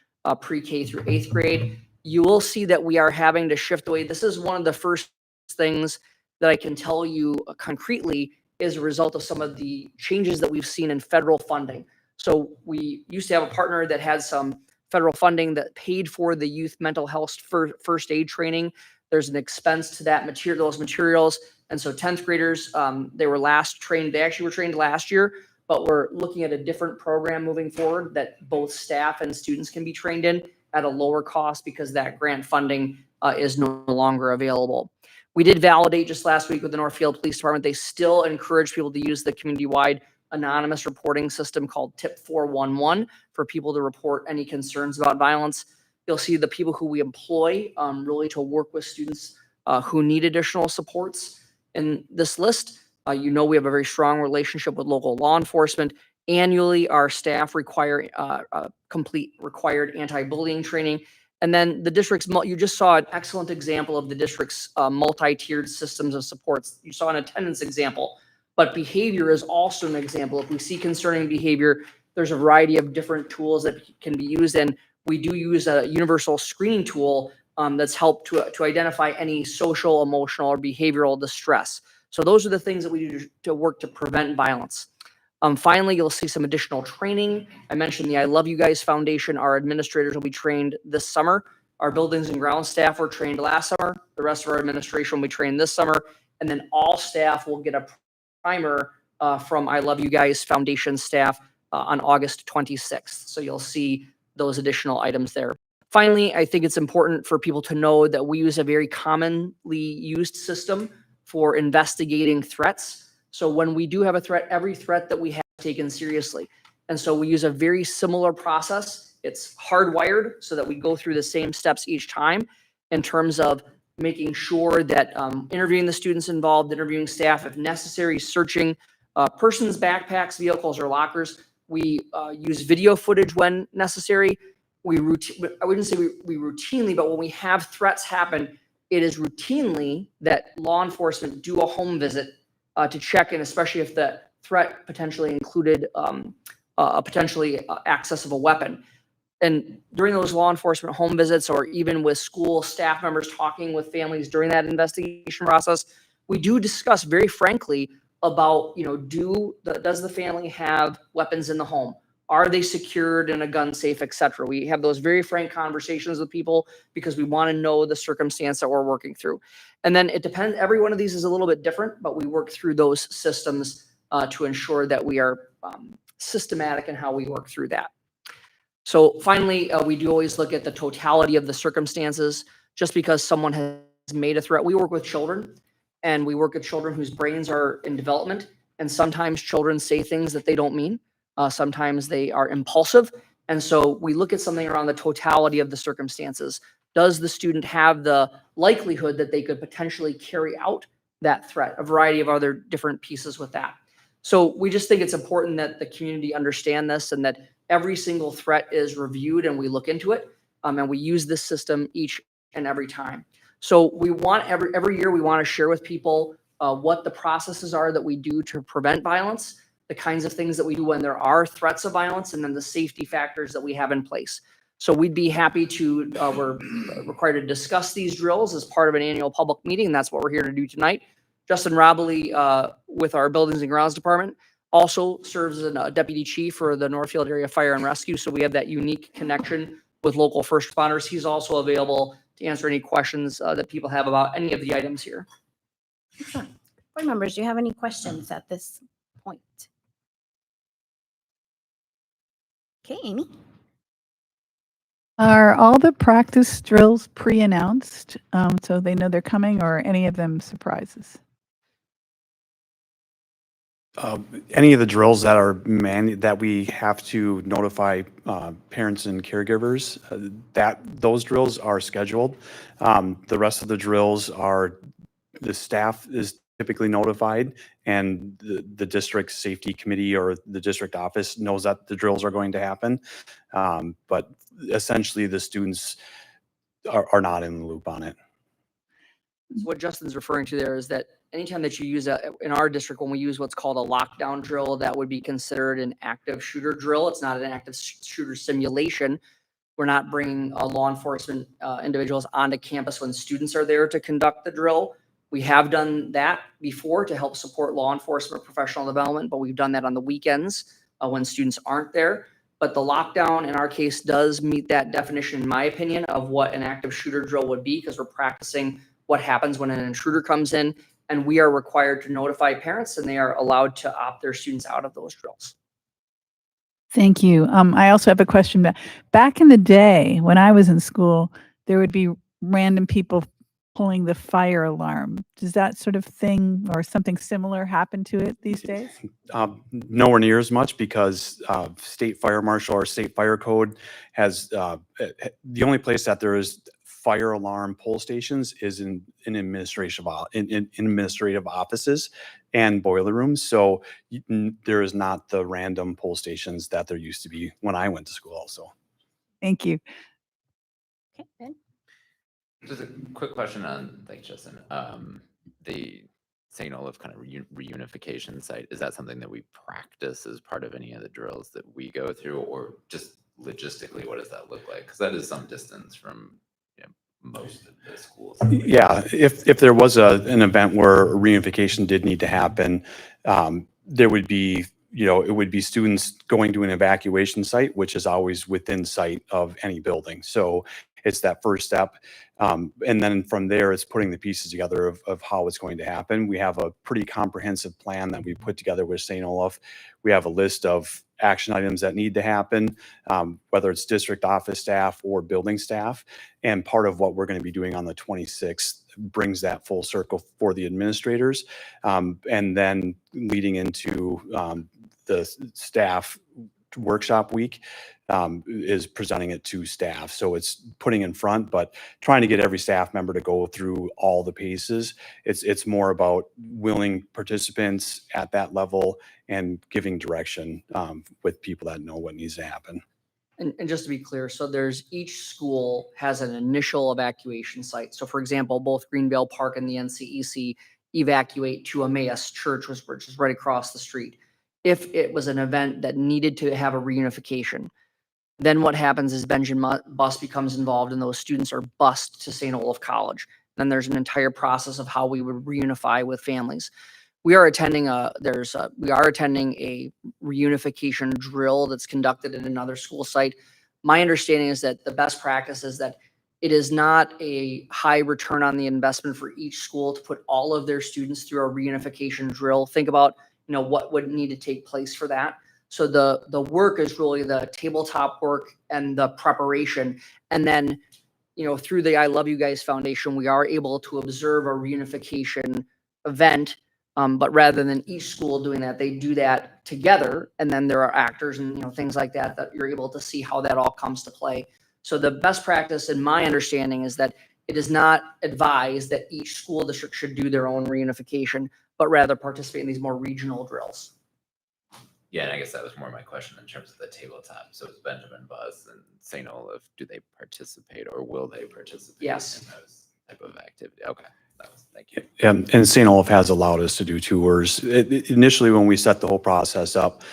pre-K through 8th grade. You will see that we are having to shift away. This is one of the first things that I can tell you concretely is a result of some of the changes that we've seen in federal funding. So we used to have a partner that had some federal funding that paid for the youth mental health first aid training. There's an expense to that those materials. And so 10th graders, they actually were trained last year, but we're looking at a different program moving forward that both staff and students can be trained in at a lower cost because that grant funding is no longer available. We did validate just last week with the Northfield Police Department. They still encourage people to use the community-wide anonymous reporting system called Tip 411 for people to report any concerns about violence. You'll see the people who we employ really to work with students who need additional supports in this list. You know, we have a very strong relationship with local law enforcement. Annually, our staff require complete required anti-bullying training. And then the district's, you just saw an excellent example of the district's multi-tiered systems of supports. You saw an attendance example, but behavior is also an example. If we see concerning behavior, there's a variety of different tools that can be used. And we do use a universal screening tool that's helped to identify any social, emotional, or behavioral distress. So those are the things that we do to work to prevent violence. Finally, you'll see some additional training. I mentioned the I Love You Guys Foundation. Our administrators will be trained this summer. Our buildings and ground staff were trained last summer. The rest of our administration will be trained this summer. And then all staff will get a primer from I Love You Guys Foundation staff on August 26th. So you'll see those additional items there. Finally, I think it's important for people to know that we use a very commonly used system for investigating threats. So when we do have a threat, every threat that we have is taken seriously. And so we use a very similar process. It's hardwired so that we go through the same steps each time in terms of making sure that interviewing the students involved, interviewing staff, if necessary, searching persons' backpacks, vehicles, or lockers. We use video footage when necessary. I wouldn't say we routinely, but when we have threats happen, it is routinely that law enforcement do a home visit to check in, especially if the threat potentially included access of a weapon. And during those law enforcement home visits, or even with school staff members talking with families during that investigation process, we do discuss very frankly about, does the family have weapons in the home? Are they secured in a gun safe, et cetera? We have those very frank conversations with people because we want to know the circumstance that we're working through. And then it depends, every one of these is a little bit different, but we work through those systems to ensure that we are systematic in how we work through that. So finally, we do always look at the totality of the circumstances. Just because someone has made a threat, we work with children, and we work with children whose brains are in development. And sometimes children say things that they don't mean. Sometimes they are impulsive. And so we look at something around the totality of the circumstances. Does the student have the likelihood that they could potentially carry out that threat? A variety of other different pieces with that. So we just think it's important that the community understand this and that every single threat is reviewed and we look into it. And we use this system each and every time. So we want every year we want to share with people what the processes are that we do to prevent violence, the kinds of things that we do when there are threats of violence, and then the safety factors that we have in place. So we'd be happy to, we're required to discuss these drills as part of an annual public meeting. And that's what we're here to do tonight. Justin Robley with our Buildings and Grounds Department also serves as a deputy chief for the Northfield Area Fire and Rescue. So we have that unique connection with local first responders. He's also available to answer any questions that people have about any of the items here. Excellent. Board members, do you have any questions at this point? Okay, Amy. Are all the practice drills pre-announced so they know they're coming, or any of them surprises? Any of the drills that are that we have to notify parents and caregivers, those drills are scheduled. The rest of the drills are, the staff is typically notified, and the district safety committee or the district office knows that the drills are going to happen. But essentially the students are not in the loop on it. So what Justin's referring to there is that anytime that you use in our district, when we use what's called a lockdown drill, that would be considered an active shooter drill. It's not an active shooter simulation. We're not bringing law enforcement individuals onto campus when students are there to conduct the drill. We have done that before to help support law enforcement professional development, but we've done that on the weekends when students aren't there. But the lockdown in our case does meet that definition, in my opinion, of what an active shooter drill would be, because we're practicing what happens when an intruder comes in, and we are required to notify parents, and they are allowed to opt their students out of those drills. Thank you. I also have a question. Back in the day when I was in school, there would be random people pulling the fire alarm. Does that sort of thing or something similar happen to it these days? Nowhere near as much because state fire marshal or state fire code has the only place that there is fire alarm pull stations is in administrative offices and boiler rooms. So there is not the random pull stations that there used to be when I went to school. Also, Thank you. Okay, Ben? Just a quick question on, thanks, Justin. The St. Olaf kind of reunification site, is that something that we practice as part of any of the drills that we go through, or just logistically, what does that look like? Because that is some distance from, you know, most of the schools. yeah, if there was an event where reunification did need to happen, there would be, it would be students going to an evacuation site, which is always within sight of any building. So it's that first step. And then from there, it's putting the pieces together of how it's going to happen. We have a pretty comprehensive plan that we put together with St. Olaf. We have a list of action items that need to happen, whether it's district office staff or building staff. And part of what we're going to be doing on the 26th brings that full circle for the administrators. And then leading into the staff workshop week is presenting it to staff. So it's putting in front, but trying to get every staff member to go through all the paces. It's more about willing participants at that level and giving direction with people that know what needs to happen. And just to be clear, so there's each school has an initial evacuation site. So for example, both Greenville Park and the NCEC evacuate to Emmaus Church, which is right across the street. If it was an event that needed to have a reunification, then what happens is Benjamin Bus becomes involved and those students are bused to St. Olaf College. Then there's an entire process of how we would reunify with families. We are attending a reunification drill that's conducted at another school site. My understanding is that the best practice is that it is not a high return on the investment for each school to put all of their students through a reunification drill. Think about, what would need to take place for that. So the work is really the tabletop work and the preparation. And then, through the I Love You Guys Foundation, we are able to observe a reunification event. But rather than each school doing that, they do that together. And then there are actors and things like that you're able to see how that all comes to play. So the best practice, in my understanding, is that it is not advised that each school district should do their own reunification, but rather participate in these more regional drills. Yeah, and I guess that was more my question in terms of the tabletop. So it's Benjamin Bus and St. Olaf, do they participate or will they participate Yes. in those type of activity? Okay, thank you. And St. Olaf has allowed us to do tours. Initially, when we set the whole process up,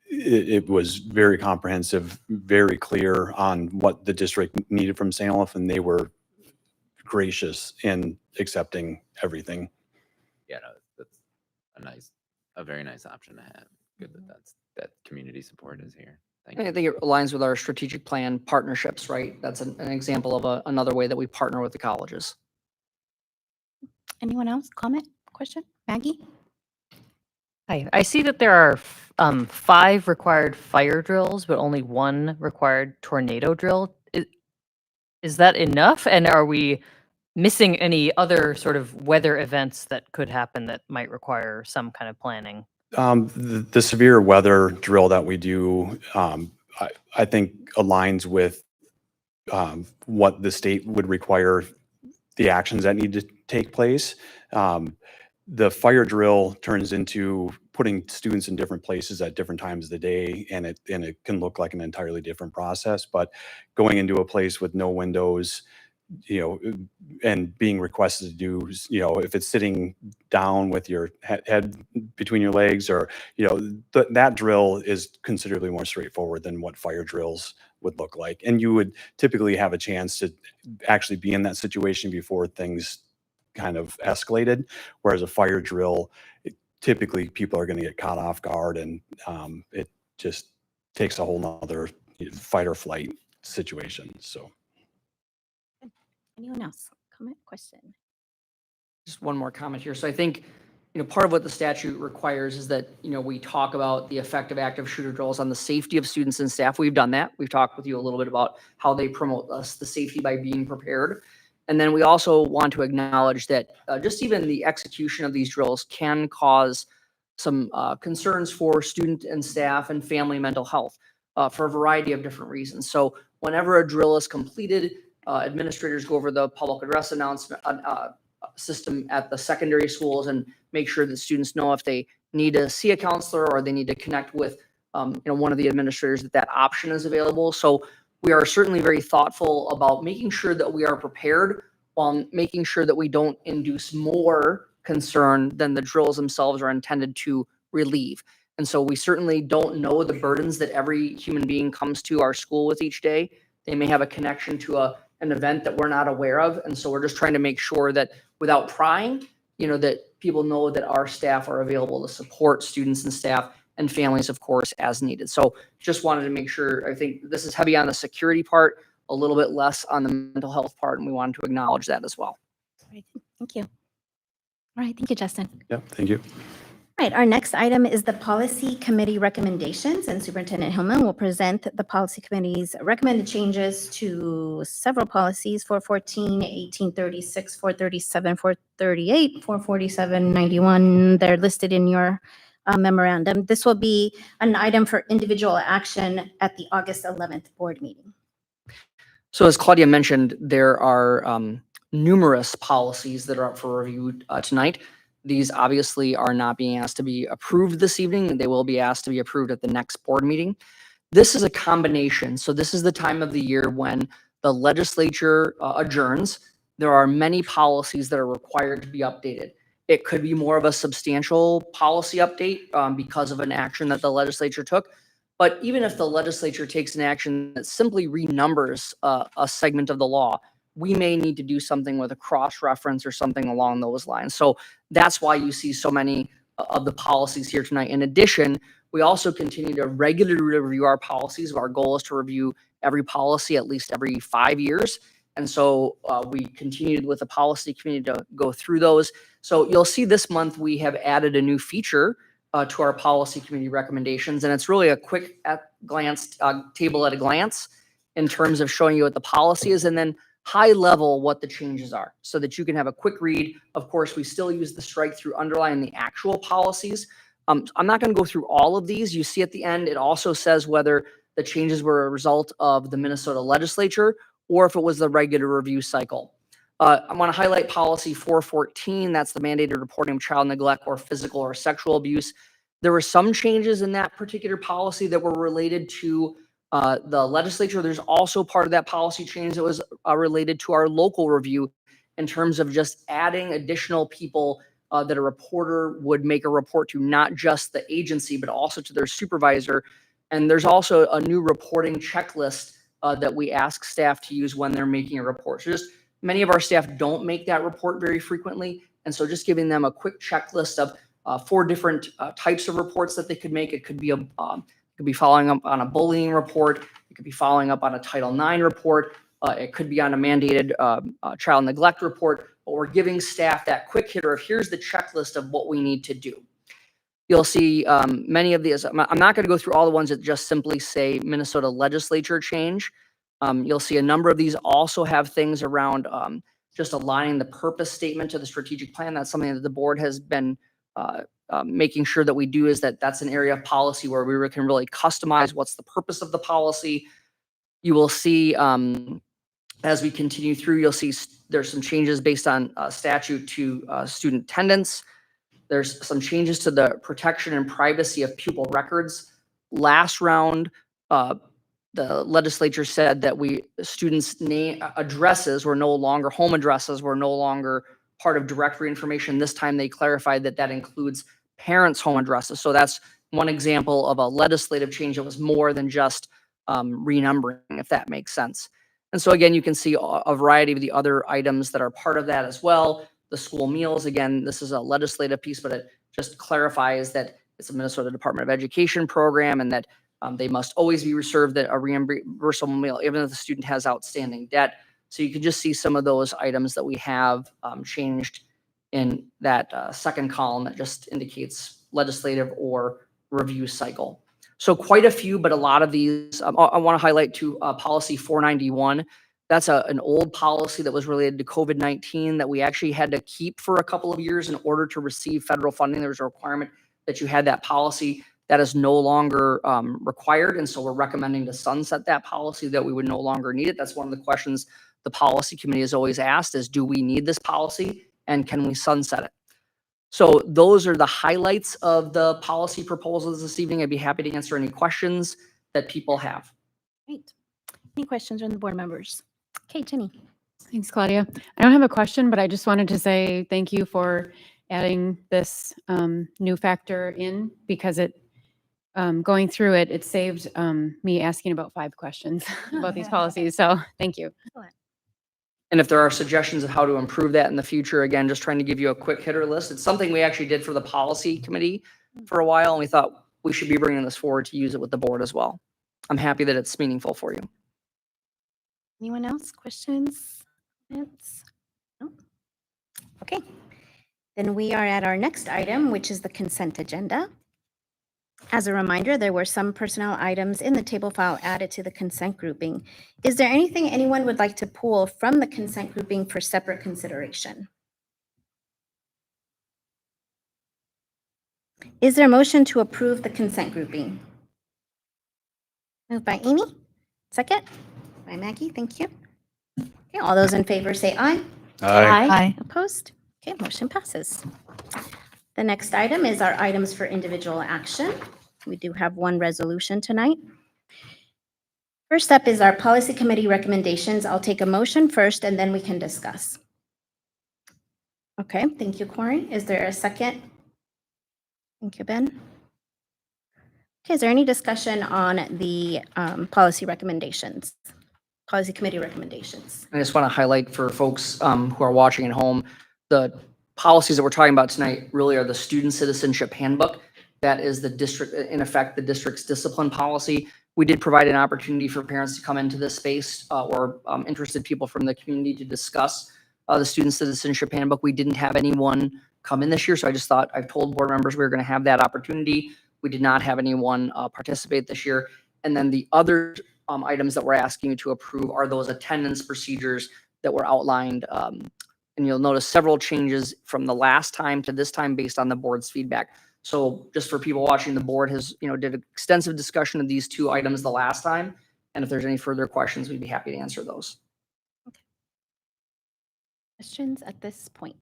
it was very comprehensive, very clear on what the district needed from St. Olaf, and they were gracious in accepting everything. Yeah, no, that's a very nice option to have. Good that community support is here. Thank And you. I think it aligns with our strategic plan partnerships, right? That's an example of another way that we partner with the colleges. Anyone else? Comment? Question? Maggie? Hi, I see that there are 5 required fire drills, but only 1 required tornado drill. Is that enough? And are we missing any other sort of weather events that could happen that might require some kind of planning? The severe weather drill that we do, I think aligns with what the state would require, the actions that need to take place. The fire drill turns into putting students in different places at different times of the day, and it can look like an entirely different process. But going into a place with no windows, and being requested to do, if it's sitting down with your head between your legs, or that drill is considerably more straightforward than what fire drills would look like. And you would typically have a chance to actually be in that situation before things kind of escalated. Whereas a fire drill, typically people are going to get caught off guard, and it just takes a whole nother fight or flight situation. So. Anyone else? Comment? Question? Just one more comment here. So I think, part of what the statute requires is that, we talk about the effective active shooter drills on the safety of students and staff. We've done that. We've talked with you a little bit about how they promote the safety by being prepared. And then we also want to acknowledge that just even the execution of these drills can cause some concerns for student and staff and family mental health for a variety of different reasons. So whenever a drill is completed, administrators go over the public address announcement system at the secondary schools and make sure that students know if they need to see a counselor or they need to connect with one of the administrators, that option is available. So we are certainly very thoughtful about making sure that we are prepared while making sure that we don't induce more concern than the drills themselves are intended to relieve. And so we certainly don't know the burdens that every human being comes to our school with each day. They may have a connection to an event that we're not aware of. And so we're just trying to make sure that without prying, that people know that our staff are available to support students and staff and families, of course, as needed. So just wanted to make sure, I think this is heavy on the security part, a little bit less on the mental health part, and we wanted to acknowledge that as well. Great. Thank you. All right, thank you, Justin. Yeah, thank you. All right, our next item is the Policy Committee recommendations, and Superintendent Hillman will present the Policy Committee's recommended changes to several policies: 414, 1836, 437, 438, 447, 91. They're listed in your memorandum. This will be an item for individual action at the August 11th board meeting. So as Claudia mentioned, there are numerous policies that are up for review tonight. These obviously are not being asked to be approved this evening. They will be asked to be approved at the next board meeting. This is a combination. So this is the time of the year when the legislature adjourns. There are many policies that are required to be updated. It could be more of a substantial policy update because of an action that the legislature took. But even if the legislature takes an action that simply renumbers a segment of the law, we may need to do something with a cross-reference or something along those lines. So that's why you see so many of the policies here tonight. In addition, we also continue to regularly review our policies. Our goal is to review every policy at least every 5 years. And so we continued with the policy committee to go through those. So you'll see this month we have added a new feature to our policy committee recommendations. And it's really a quick table at a glance in terms of showing you what the policy is and then high level what the changes are so that you can have a quick read. Of course, we still use the strike through underline the actual policies. I'm not going to go through all of these. You see at the end, it also says whether the changes were a result of the Minnesota legislature or if it was the regular review cycle. I want to highlight policy 414. That's the mandated reporting of child neglect or physical or sexual abuse. There were some changes in that particular policy that were related to the legislature. There's also part of that policy change that was related to our local review in terms of just adding additional people that a reporter would make a report to, not just the agency, but also to their supervisor. And there's also a new reporting checklist that we ask staff to use when they're making a report. So just many of our staff don't make that report very frequently. And so just giving them a quick checklist of 4 different types of reports that they could make. It could be following up on a bullying report. It could be following up on a Title IX report. It could be on a mandated child neglect report. But we're giving staff that quick hitter of here's the checklist of what we need to do. You'll see many of these. I'm not going to go through all the ones that just simply say Minnesota legislature change. You'll see a number of these also have things around just aligning the purpose statement to the strategic plan. That's something that the board has been making sure that we do, is that's an area of policy where we can really customize what's the purpose of the policy. You will see as we continue through, you'll see there's some changes based on statute to student attendance. There's some changes to the protection and privacy of pupil records. Last round, the legislature said that students' name addresses were no longer, home addresses were no longer part of directory information. This time they clarified that that includes parents' home addresses. So that's one example of a legislative change that was more than just renumbering, if that makes sense. And so again, you can see a variety of the other items that are part of that as well. The school meals, again, this is a legislative piece, but it just clarifies that it's a Minnesota Department of Education program and that they must always be reserved a reimbursable meal, even if the student has outstanding debt. So you can just see some of those items that we have changed in that second column that just indicates legislative or review cycle. So quite a few, but a lot of these, I want to highlight to policy 491. That's an old policy that was related to COVID-19 that we actually had to keep for a couple of years in order to receive federal funding. There was a requirement that you had that policy. That is no longer required, and so we're recommending to sunset that policy, that we would no longer need it. That's one of the questions the policy committee has always asked is, do we need this policy and can we sunset it? So those are the highlights of the policy proposals this evening. I'd be happy to answer any questions that people have. Great. Any questions from the board members? Okay, Jenny. Thanks, Claudia. I don't have a question, but I just wanted to say thank you for adding this new factor in, because it, going through it, it saved me asking about 5 questions about these policies. So thank you. And if there are suggestions of how to improve that in the future, again, just trying to give you a quick hitter list. It's something we actually did for the policy committee for a while, and we thought we should be bringing this forward to use it with the board as well. I'm happy that it's meaningful for you. Anyone else? Questions? Comments? No? Okay. Then we are at our next item, which is the consent agenda. As a reminder, there were some personnel items in the table file added to the consent grouping. Is there anything anyone would like to pull from the consent grouping for separate consideration? Is there a motion to approve the consent grouping? Moved by Amy. Second by Maggie. Thank you. Okay, all those in favor say aye. Aye. Opposed? Okay, motion passes. The next item is our items for individual action. We do have one resolution tonight. First up is our policy committee recommendations. I'll take a motion first and then we can discuss. Okay, thank you, Corey. Is there a second? Thank you, Ben. Okay, is there any discussion on the policy recommendations? Policy committee recommendations. I just want to highlight for folks who are watching at home, the policies that we're talking about tonight really are the Student Citizenship Handbook. That is the district, in effect, the district's discipline policy. We did provide an opportunity for parents to come into this space or interested people from the community to discuss the Student Citizenship Handbook. We didn't have anyone come in this year, so I just thought, I've told board members we were going to have that opportunity. We did not have anyone participate this year. And then the other items that we're asking you to approve are those attendance procedures that were outlined. And you'll notice several changes from the last time to this time based on the board's feedback. So just for people watching, the board has, did an extensive discussion of these 2 items the last time. And if there's any further questions, we'd be happy to answer those. Okay. Questions at this point?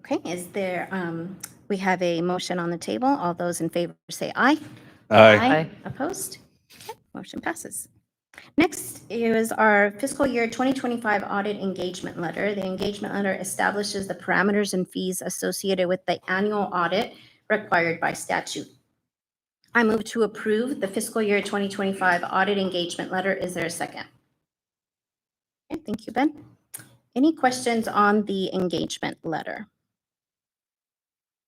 Okay, is there, we have a motion on the table. All those in favor say aye. Aye. Opposed? Okay, motion passes. Next is our fiscal year 2025 audit engagement letter. The engagement letter establishes the parameters and fees associated with the annual audit required by statute. I move to approve the fiscal year 2025 audit engagement letter. Is there a second? Okay, thank you, Ben. Any questions on the engagement letter?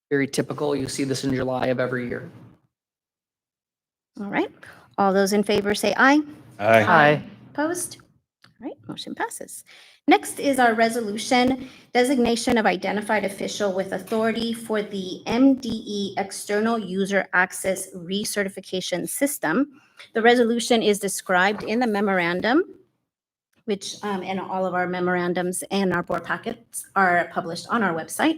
Very typical. You see this in July of every year. All right. All those in favor say aye. Aye. Opposed? All right, motion passes. Next is our resolution, designation of identified official with authority for the MDE External User Access Recertification System. The resolution is described in the memorandum, which and all of our memorandums and our board packets are published on our website.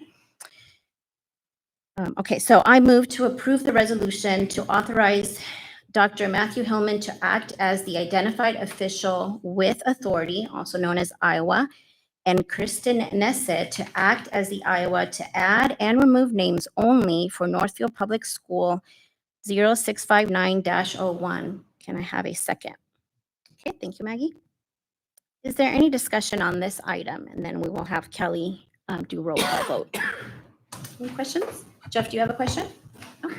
Okay, so I move to approve the resolution to authorize Dr. Matthew Hillman to act as the identified official with authority, also known as Iowa, and Kristen Nessett to act as the Iowa to add and remove names only for Northfield Public School 0659-01. Can I have a second? Okay, thank you, Maggie. Is there any discussion on this item? And then we will have Kelly do roll call vote. Any questions? Jeff, do you have a question? No?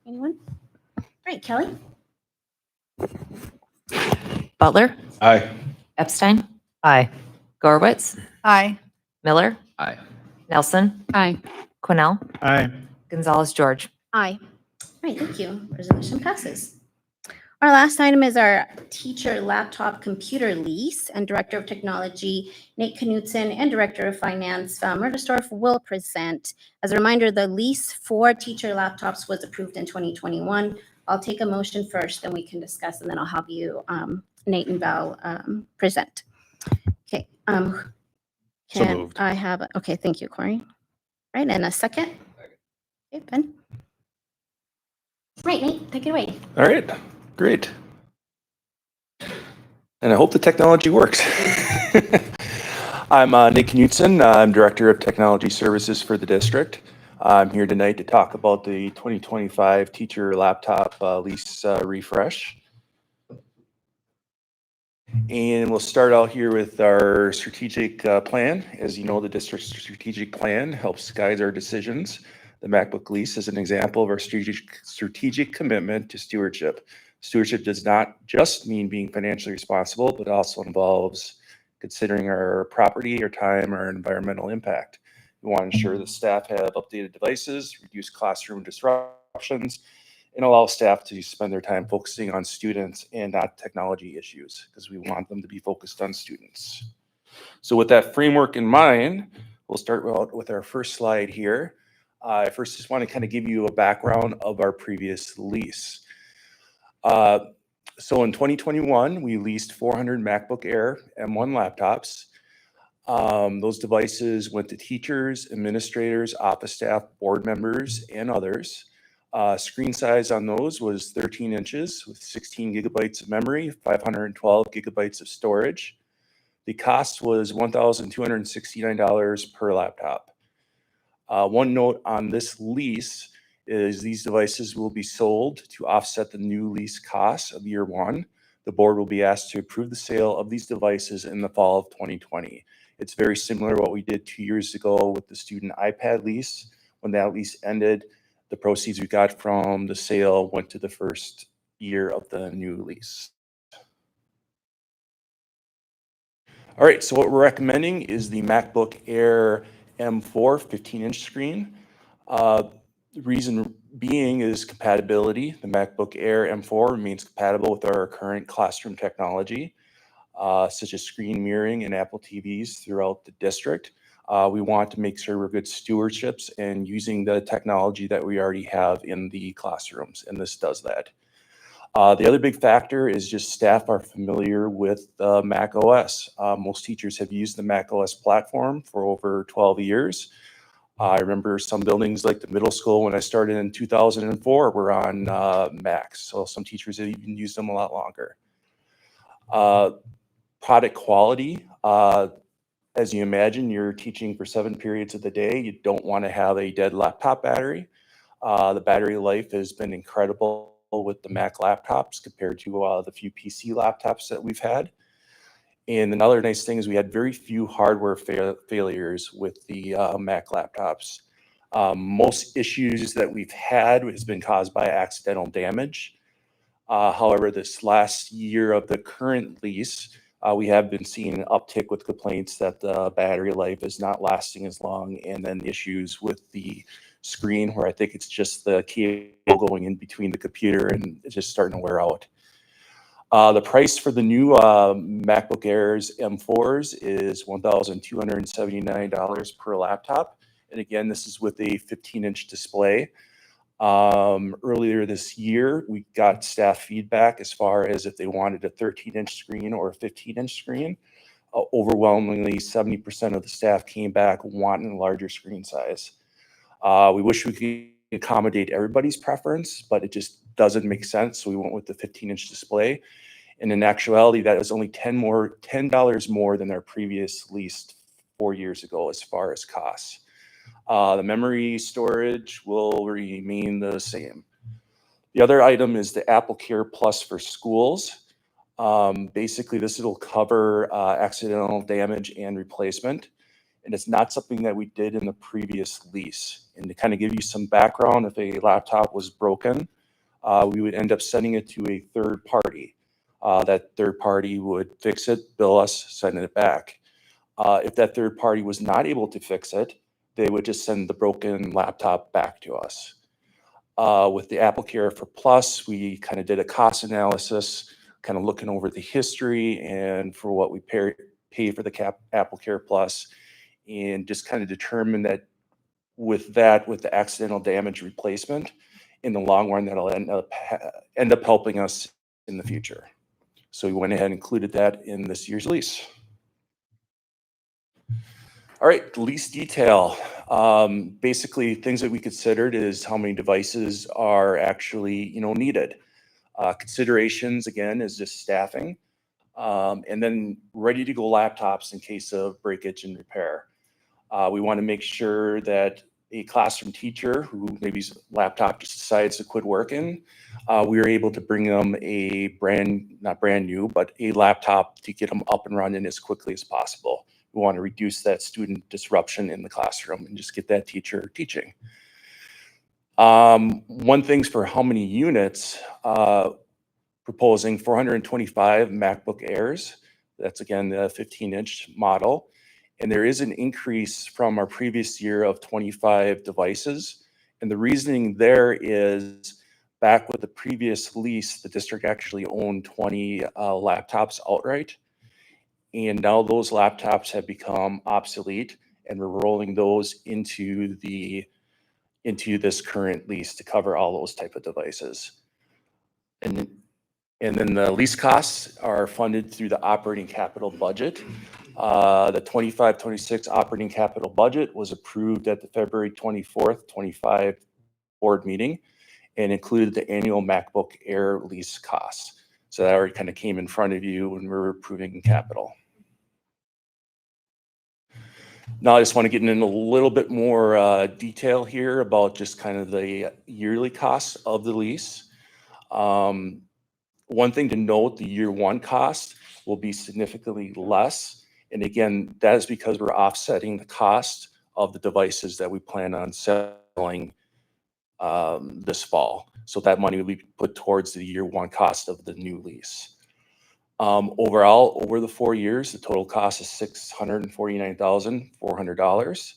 Anyone? Great, Kelly. Butler, Aye. Epstein, Aye. Gorwitz, Aye. Miller, Aye. Nelson, Aye. Quinnell, Aye. Gonzalez, George. Aye. Great, thank you. Resolution passes. Our last item is our teacher laptop computer lease, and Director of Technology Nate Knudsen and Director of Finance Murdersdorf will present. As a reminder, the lease for teacher laptops was approved in 2021. I'll take a motion first, then we can discuss, and then I'll have you Nate and Val present. Okay. So Can moved. I have, okay, thank you, Corey. Right, and a second? Okay, Ben. Right, Nate, take it away. All right, great. And I hope the technology works. I'm Nick Knutson. I'm Director of Technology Services for the district. I'm here tonight to talk about the 2025 teacher laptop lease refresh. And we'll start out here with our strategic plan. As you know, the district's strategic plan helps guide our decisions. The MacBook lease is an example of our strategic commitment to stewardship. Stewardship does not just mean being financially responsible, but also involves considering our property, our time, our environmental impact. We want to ensure that staff have updated devices, reduce classroom disruptions, and allow staff to spend their time focusing on students and not technology issues, because we want them to be focused on students. So with that framework in mind, we'll start with our first slide here. I first just want to kind of give you a background of our previous lease. So in 2021, we leased 400 MacBook Air M1 laptops. Those devices went to teachers, administrators, office staff, board members, and others. Screen size on those was 13 inches with 16 gigabytes of memory, 512 gigabytes of storage. The cost was $1,269 per laptop. One note on this lease is these devices will be sold to offset the new lease costs of year one. The board will be asked to approve the sale of these devices in the fall of 2020. It's very similar to what we did 2 years ago with the student iPad lease. When that lease ended, the proceeds we got from the sale went to the first year of the new lease. All right, so what we're recommending is the MacBook Air M4 15-inch screen. The reason being is compatibility. The MacBook Air M4 remains compatible with our current classroom technology, such as screen mirroring and Apple TVs throughout the district. We want to make sure we're good stewardships and using the technology that we already have in the classrooms, and this does that. The other big factor is just staff are familiar with Mac OS. Most teachers have used the Mac OS platform for over 12 years. I remember some buildings like the middle school when I started in 2004 were on Macs, so some teachers have even used them a lot longer. Product quality, as you imagine, you're teaching for 7 periods of the day. You don't want to have a dead laptop battery. The battery life has been incredible with the Mac laptops compared to the few PC laptops that we've had. And another nice thing is we had very few hardware failures with the Mac laptops. Most issues that we've had has been caused by accidental damage. However, this last year of the current lease, we have been seeing an uptick with complaints that the battery life is not lasting as long, and then issues with the screen where I think it's just the cable going in between the computer and it's just starting to wear out. The price for the new MacBook Airs M4s is $1,279 per laptop. And again, this is with a 15-inch display. Earlier this year, we got staff feedback as far as if they wanted a 13-inch screen or a 15-inch screen. Overwhelmingly, 70% of the staff came back wanting a larger screen size. We wish we could accommodate everybody's preference, but it just doesn't make sense. So we went with the 15-inch display. And in actuality, that was only $10 more than our previous lease 4 years ago as far as costs. The memory storage will remain the same. The other item is the Apple Care Plus for schools. Basically, this will cover accidental damage and replacement. And it's not something that we did in the previous lease. And to kind of give you some background, if a laptop was broken, we would end up sending it to a third party. That third party would fix it, bill us, send it back. If that third party was not able to fix it, they would just send the broken laptop back to us. With the Apple Care for Plus, we kind of did a cost analysis, kind of looking over the history and for what we pay for the Apple Care Plus, and just kind of determined that with the accidental damage replacement, in the long run, that'll end up helping us in the future. So we went ahead and included that in this year's lease. All right, lease detail. Basically, things that we considered is how many devices are actually, needed. Considerations, again, is just staffing. And then ready to go laptops in case of breakage and repair. We want to make sure that a classroom teacher who maybe's laptop just decides to quit working, we are able to bring them a not brand new, but a laptop to get them up and running as quickly as possible. We want to reduce that student disruption in the classroom and just get that teacher teaching. One thing's for how many units, proposing 425 MacBook Airs. That's again the 15-inch model. And there is an increase from our previous year of 25 devices. And the reasoning there is back with the previous lease, the district actually owned 20 laptops outright. And now those laptops have become obsolete, and we're rolling those into this current lease to cover all those type of devices. And then the lease costs are funded through the operating capital budget. The 25-26 operating capital budget was approved at the February 24th, 25 board meeting and included the annual MacBook Air lease costs. So that already kind of came in front of you when we were approving capital. Now I just want to get into a little bit more detail here about just kind of the yearly costs of the lease. One thing to note, the year one cost will be significantly less. And again, that is because we're offsetting the cost of the devices that we plan on selling this fall. So that money will be put towards the year one cost of the new lease. Overall, over the 4 years, the total cost is $649,400.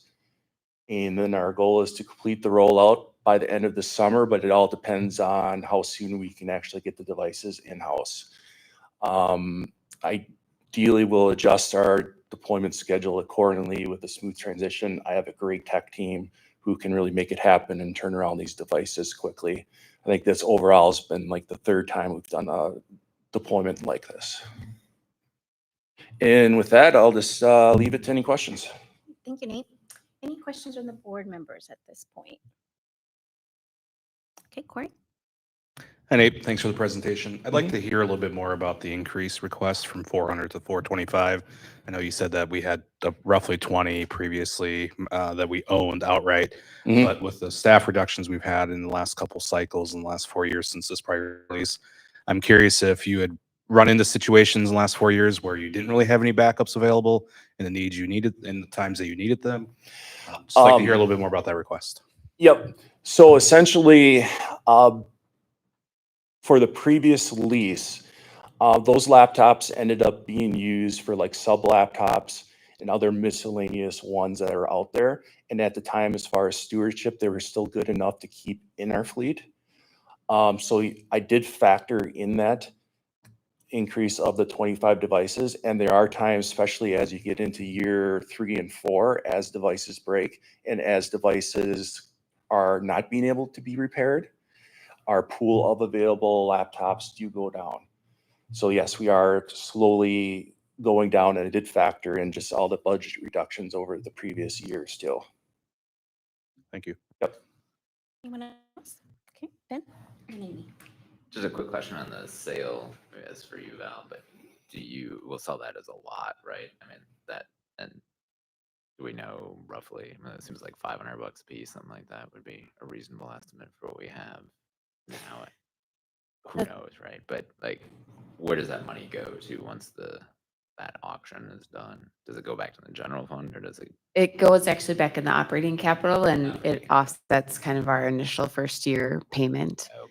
And then our goal is to complete the rollout by the end of the summer, but it all depends on how soon we can actually get the devices in-house. Ideally, we'll adjust our deployment schedule accordingly with a smooth transition. I have a great tech team who can really make it happen and turn around these devices quickly. I think this overall has been like the third time we've done a deployment like this. And with that, I'll just leave it to any questions. Thank you, Nate. Any questions from the board members at this point? Okay, Corey? Hi, Nate. Thanks for the presentation. I'd like to hear a little bit more about the increase request from 400 to 425. I know you said that we had roughly 20 previously that we owned outright, but with the staff reductions we've had in the last couple cycles in the last 4 years since this prior release, I'm curious if you had run into situations in the last 4 years where you didn't really have any backups available and the needs you needed in the times that you needed them. Just like to hear a little bit more about that request. Yep. So essentially, for the previous lease, those laptops ended up being used for like sub laptops and other miscellaneous ones that are out there. And at the time, as far as stewardship, they were still good enough to keep in our fleet. So I did factor in that increase of the 25 devices. And there are times, especially as you get into year 3 and 4, as devices break and as devices are not being able to be repaired, our pool of available laptops do go down. So yes, we are slowly going down, and it did factor in just all the budget reductions over the previous year still. Thank you. Yep. Anyone else? Okay, Ben and Amy. Just a quick question on the sale, as for you, Val, but we'll sell that as a lot, right? I mean, and do we know roughly? I mean, it seems like $500 a piece, something like that would be a reasonable estimate for what we have now. Who knows, right? But like, where does that money go to once that auction is done? Does it go back to the general fund, or does it? It goes actually back in the operating capital, and it offsets kind of our initial first year payment. Okay.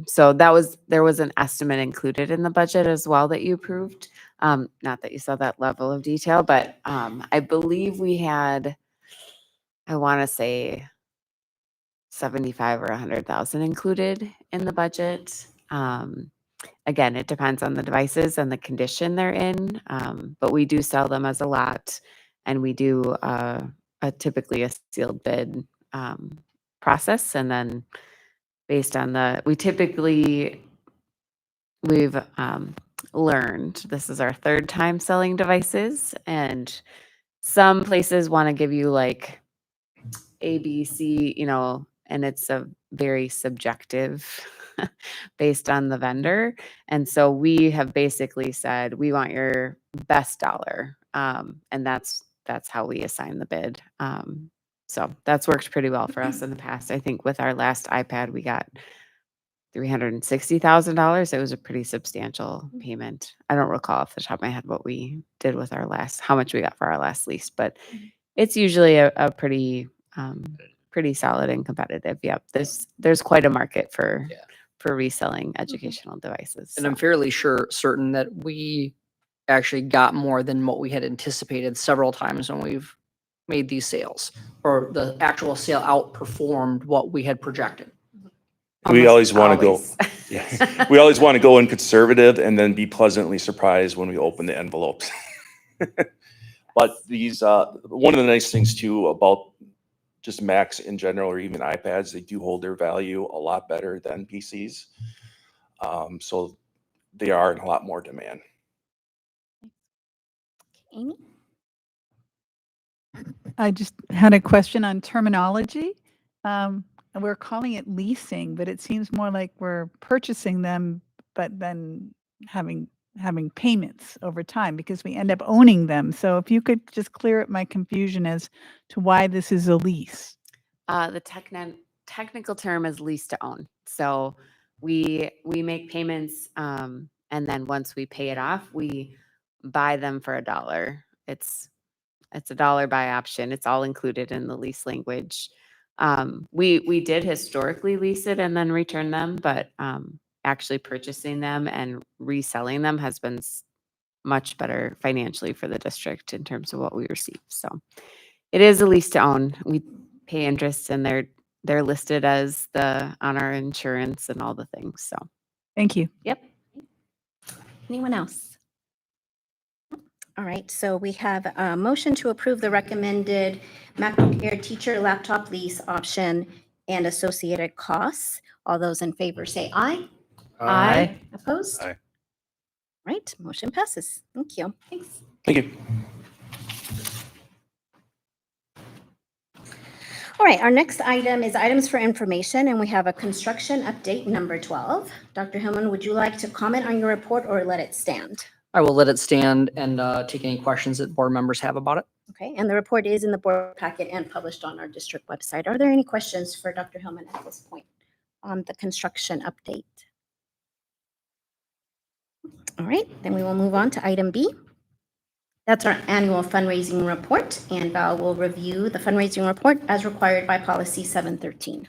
So there was an estimate included in the budget as well that you approved. Not that you saw that level of detail, but I believe we had, I want to say 75 or 100,000 included in the budget. Again, it depends on the devices and the condition they're in, but we do sell them as a lot, and we do typically a sealed bid process, and then based on we've learned. This is our third time selling devices, and some places want to give you like A, B, C, and it's a very subjective based on the vendor. And so we have basically said, we want your best dollar. And that's how we assign the bid. So that's worked pretty well for us in the past. I think with our last iPad, we got $360,000. It was a pretty substantial payment. I don't recall off the top of my head what we did with how much we got for our last lease, but it's usually a pretty solid and competitive. Yep. There's quite a market for reselling educational devices. And I'm so. fairly certain that we actually got more than what we had anticipated several times when we've made these sales, or the actual sale outperformed what we had projected. We always Almost want to go, always. yeah, we always want to go in conservative and then be pleasantly surprised when we open the envelopes. But these, one of the nice things too about just Macs in general, or even iPads, they do hold their value a lot better than PCs. So they are in a lot more demand. Amy? I just had a question on terminology. We're calling it leasing, but it seems more like we're purchasing them, but then having payments over time because we end up owning them. So if you could just clear up my confusion as to why this is a lease. The technical term is lease to own. So we make payments, and then once we pay it off, we buy them for $1. It's a dollar buy option. It's all included in the lease language. We did historically lease it and then return them, but actually purchasing them and reselling them has been much better financially for the district in terms of what we receive. So it is a lease to own. We pay interest, and they're listed as on our insurance and all the things. So Thank you. yep. Anyone else? All right, so we have a motion to approve the recommended MacBook Air teacher laptop lease option and associated costs. All those in favor say aye. Aye. Opposed? Aye. Right, motion passes. Thank you. Thanks. Thank you. All right, our next item is items for information, and we have a construction update number 12. Dr. Hillman, would you like to comment on your report or let it stand? I will let it stand and take any questions that board members have about it. Okay, and the report is in the board packet and published on our district website. Are there any questions for Dr. Hillman at this point on the construction update? All right, then we will move on to item B. That's our annual fundraising report, and Val will review the fundraising report as required by policy 713.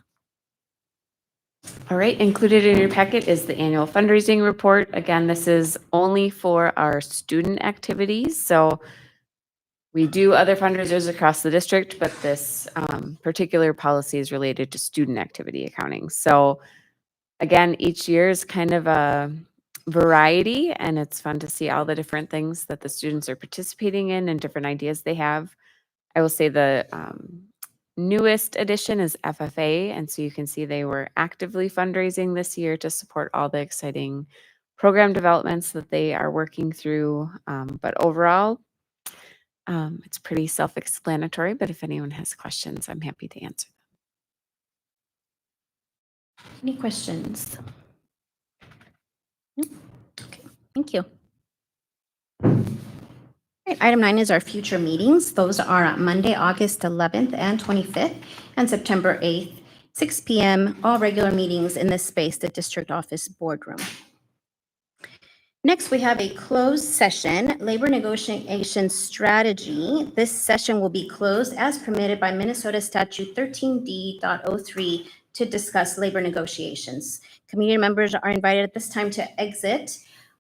All right, included in your packet is the annual fundraising report. Again, this is only for our student activities. So we do other fundraisers across the district, but this particular policy is related to student activity accounting. So again, each year is kind of a variety, and it's fun to see all the different things that the students are participating in and different ideas they have. I will say the newest addition is FFA, and so you can see they were actively fundraising this year to support all the exciting program developments that they are working through. But overall, it's pretty self-explanatory, but if anyone has questions, I'm happy to answer them. Any questions? Nope. Okay, thank you. Right, item 9 is our future meetings. Those are on Monday, August 11th and 25th, and September 8th, 6 p.m., all regular meetings in this space, the district office boardroom. Next, we have a closed session, labor negotiation strategy. This session will be closed as permitted by Minnesota Statute 13D.03 to discuss labor negotiations. Community members are invited at this time to exit.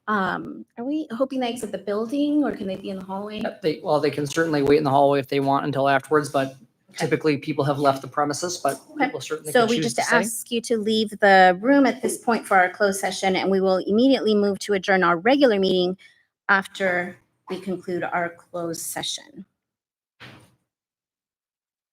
Are we hoping they exit the building, or can they be in the hallway? They can certainly wait in the hallway if they want until afterwards, but typically people have left the premises, but people certainly So can we choose just to stay. ask you to leave the room at this point for our closed session, and we will immediately move to adjourn our regular meeting after we conclude our closed session.